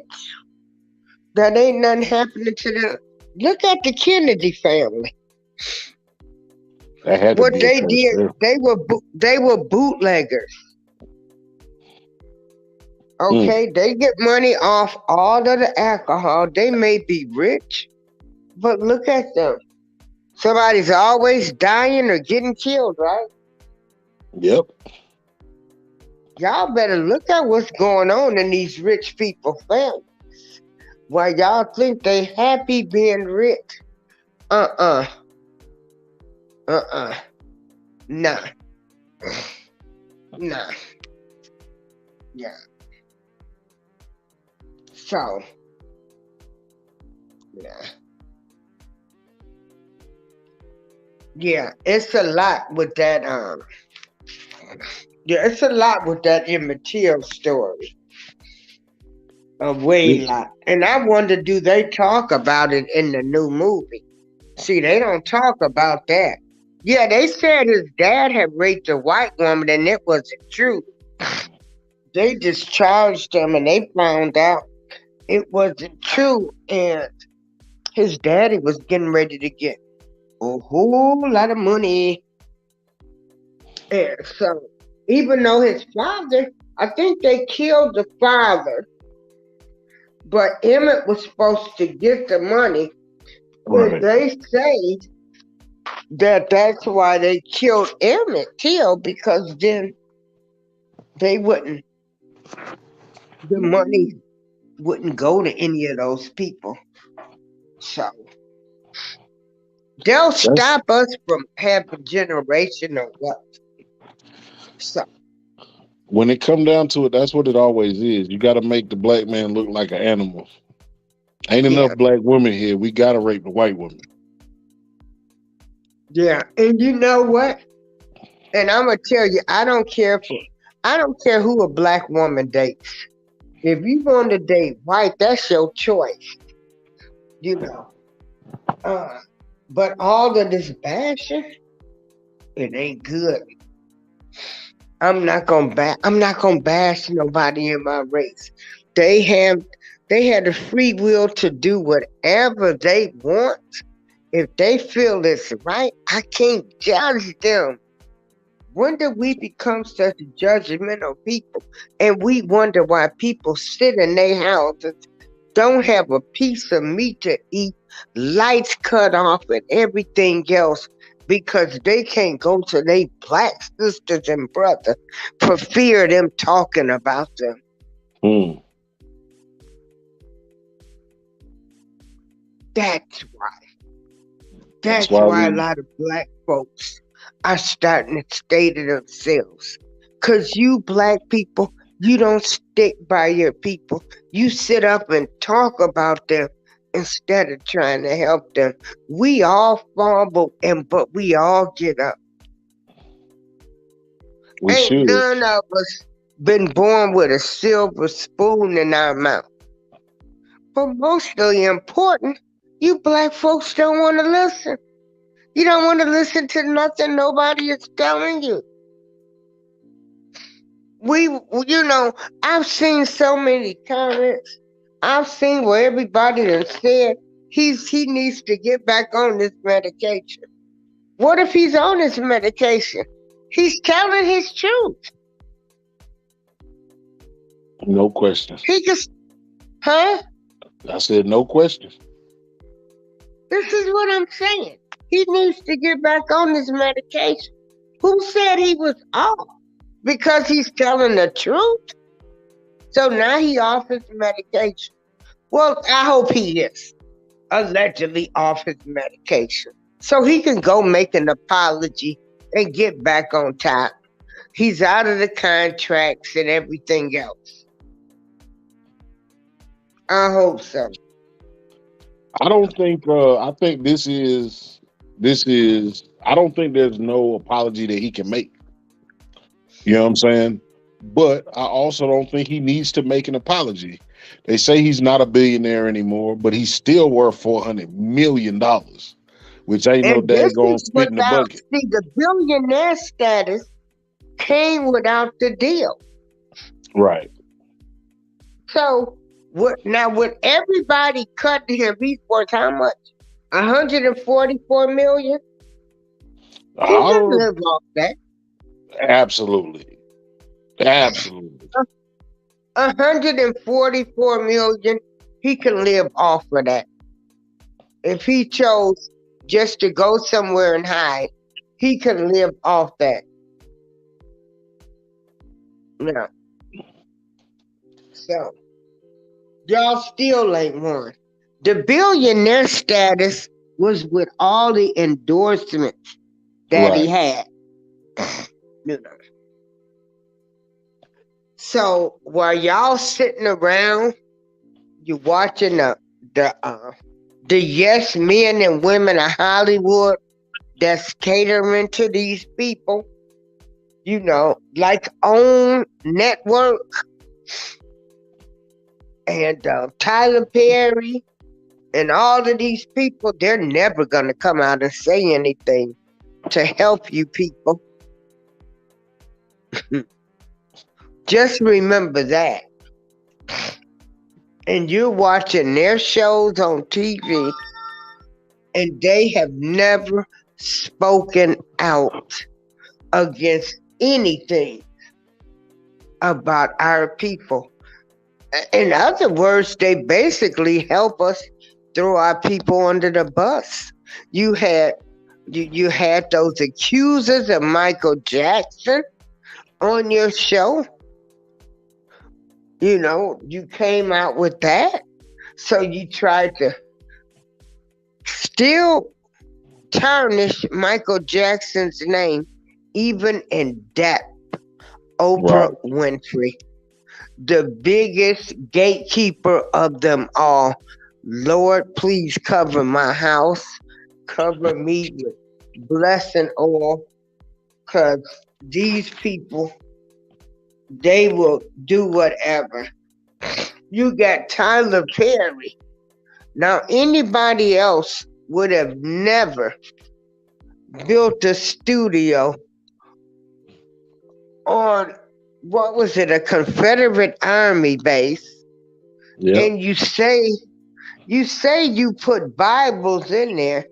that ain't nothing happening to them. Look at the Kennedy family. That had to What be a they curse did, there. they were bootleggers. Mm. Okay, they get money off all of the alcohol. They may be rich, but look at them. Somebody's always dying or getting killed, right? Yep. Y'all better look at what's going on in these rich people families. Why y'all think they happy being rich? Uh-uh. Uh-uh. Nah. Nah. Yeah. So, yeah. Yeah, it's a lot with that, yeah, it's a lot with that immaterial story. A way It- lot. And I wonder, do they talk about it in the new movie? See, they don't talk about that. Yeah, they said his dad had raped a white woman and it wasn't true. They discharged him and they found out it wasn't true. And his daddy was getting ready to get a whole lot of money. And so, even though his father, I think they killed the father, but Emmett was supposed to get the money. And right. they say that that's why they killed Emmett Till, because then they wouldn't, the money wouldn't go to any of those people. So they'll That's stop us from having generational wealth. So when it come down to it. That's what it always is. You got to make the black man look like an animal. Ain't enough yeah, black women here. We got to rape the white women. yeah. And you know what? And I'm gonna tell you, I don't care who a black woman dates. If you want to date white, that's your choice, you know. Uh, but all of this bashing, it ain't good. I'm not gonna bash nobody in my race. They have they had the free will to do whatever they want. If they feel it's right, I can't judge them. When did we become such judgmental people? And we wonder why people sit in their houses, don't have a piece of meat to eat, lights cut off, and everything else because they can't go to their black sisters and brothers for fear of them talking about them. Mm. That's why. That's That's why why a we. lot of black folks are starting to stay to themselves. Because you black people, you don't stick by your people. You sit up and talk about them instead of trying to help them. We all fumble, but we all get up. We Ain't should. none of us been born with a silver spoon in our mouth. But mostly important, you black folks don't want to listen. You don't want to listen to nothing nobody is telling you. You know, I've seen so many comments. I've seen where everybody has said he needs to get back on this medication. What if he's on this medication? He's telling his truth. No question. He just, huh? I said no question. This is what I'm saying. He needs to get back on this medication. Who said he was off? Because he's telling the truth? So now he off his medication. Well, I hope he is allegedly off his medication. So he can go make an apology and get back on top. He's out of the contracts and everything else. I hope so. I don't think. I think this is. This is. I don't think there's no apology that he can make. You know what I'm saying? But I also don't think he needs to make an apology. They say he's not a billionaire anymore, but he's still worth $400 million, which ain't no And this daggone is spit in the without, bucket. see, the billionaire status came without the deal. Right. So now with everybody cutting him, he's worth how much? 144 million? He can Oh, live off that. absolutely. Absolutely. 144 million, he can live off of that. If he chose just to go somewhere and hide, he can live off that. Now, so y'all still ain't won. The billionaire status was with all the endorsements that he Right. had. You know. So while y'all sitting around, you watching the yes men and women of Hollywood that's catering to these people, you know, like OWN Network and Tyler Perry and all of these people, they're never going to come out and say anything to help you people. Just remember that. And you're watching their shows on TV, and they have never spoken out against anything about our people. In other words, they basically help us throw our people under the bus. You had those accusers of Michael Jackson on your show. You know, you came out with that. So you tried to still tarnish Michael Jackson's name, even in death. Oprah Right. Winfrey, the biggest gatekeeper of them all. Lord, please cover my house, cover me with blessing oil, because these people, they will do whatever. You got Tyler Perry. Now, anybody else would have never built a studio on, what was it, a Confederate Army base, Yep. and you say you put Bibles in there,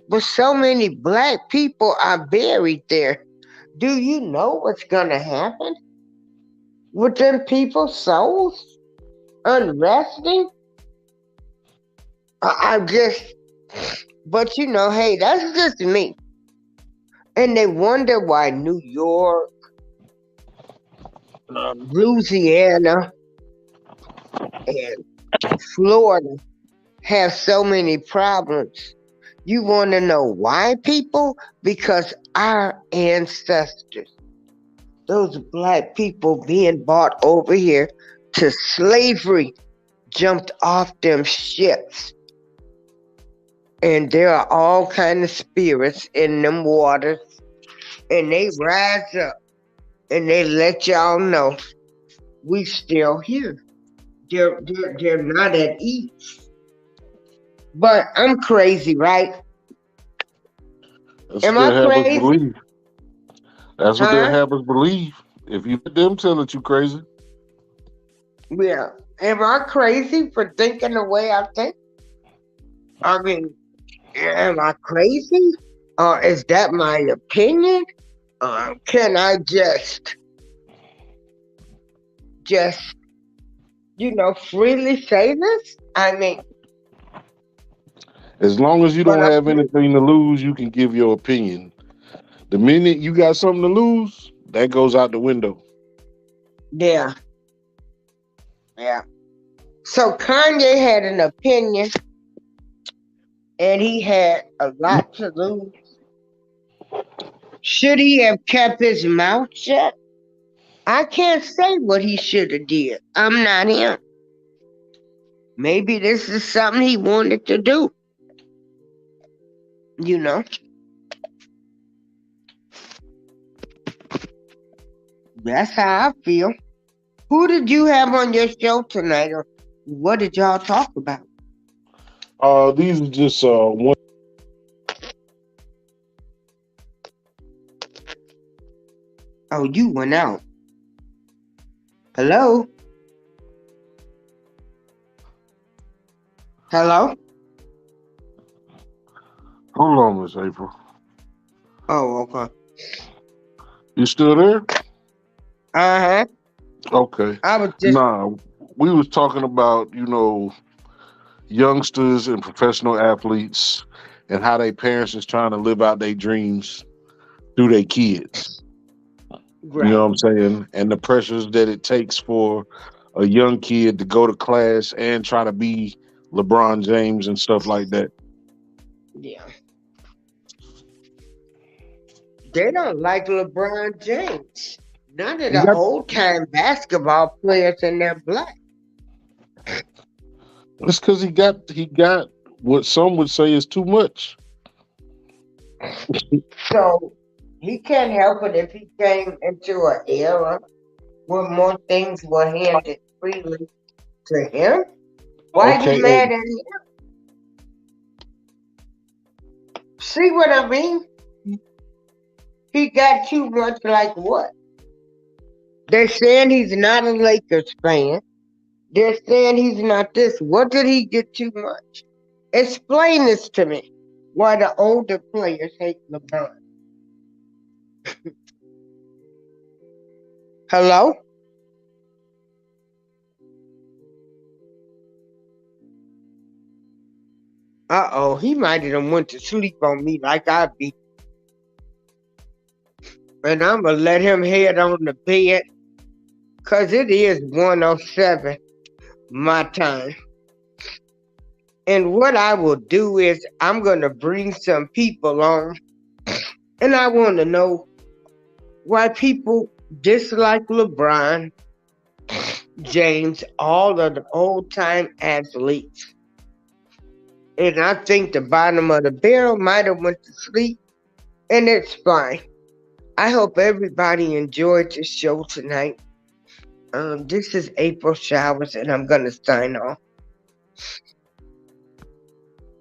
but so many black people are buried there. Do you know what's gonna happen with them people's souls unresting? I just, but you know, hey, that's just me. And they wonder why New York, Louisiana, and Florida have so many problems. You want to know why, people? Because our ancestors, those black people being brought over here to slavery, jumped off them ships. And there are all kind of spirits in them waters. And they rise up and they let y'all know we still here. They're not at ease. But I'm crazy, right? That's what Am they I have us crazy? believe. That's what they Huh? have us believe. If you let them tell it, you crazy. Yeah. Am I crazy for thinking the way I think? I mean, am I crazy? Or is that my opinion? Can I just, freely say this? I mean, As long as you but don't I'm, have anything to lose, you can give your opinion. The minute you got something to lose, that goes out the window. yeah, yeah. So Kanye had an opinion and he had a lot to lose. Should he have kept his mouth shut? I can't say what he should have did. I'm not him. Maybe this is something he wanted to do. You know, that's how I feel. Who did you have on your show tonight, or what did y'all talk about? These are just one. Oh, you went out. Hello? Hello? Hold on, Miss April. Oh, okay. You still there? Uh-huh. Okay. I was just Nah, we was talking about, youngsters and professional athletes and how their parents is trying to live out their dreams through their kids. You know right. what I'm saying? And the pressures that it takes for a young kid to go to class and try to be LeBron James and stuff like that. Yeah. They don't like LeBron James. None of He the got old time basketball players in there black. it's because he got what some would say is too much. So he can't help it if he came into an era where more things were handed freely to him. Why you Okay, mad at him? See what I mean? He got too much like what? They're saying he's not a Lakers fan. They're saying he's not this. What did he get too much? Explain this to me. Why the older players hate LeBron? Hello? Uh-oh, he might have went to sleep on me like I be. And I'm going to let him head on the bed because it is 107 my time. And what I will do is I'm going to bring some people on. And I want to know why people dislike LeBron James, all of the old time athletes. And I think the bottom of the barrel might have went to sleep, and it's fine. I hope everybody enjoyed the show tonight. This is April Showers, and I'm gonna sign off.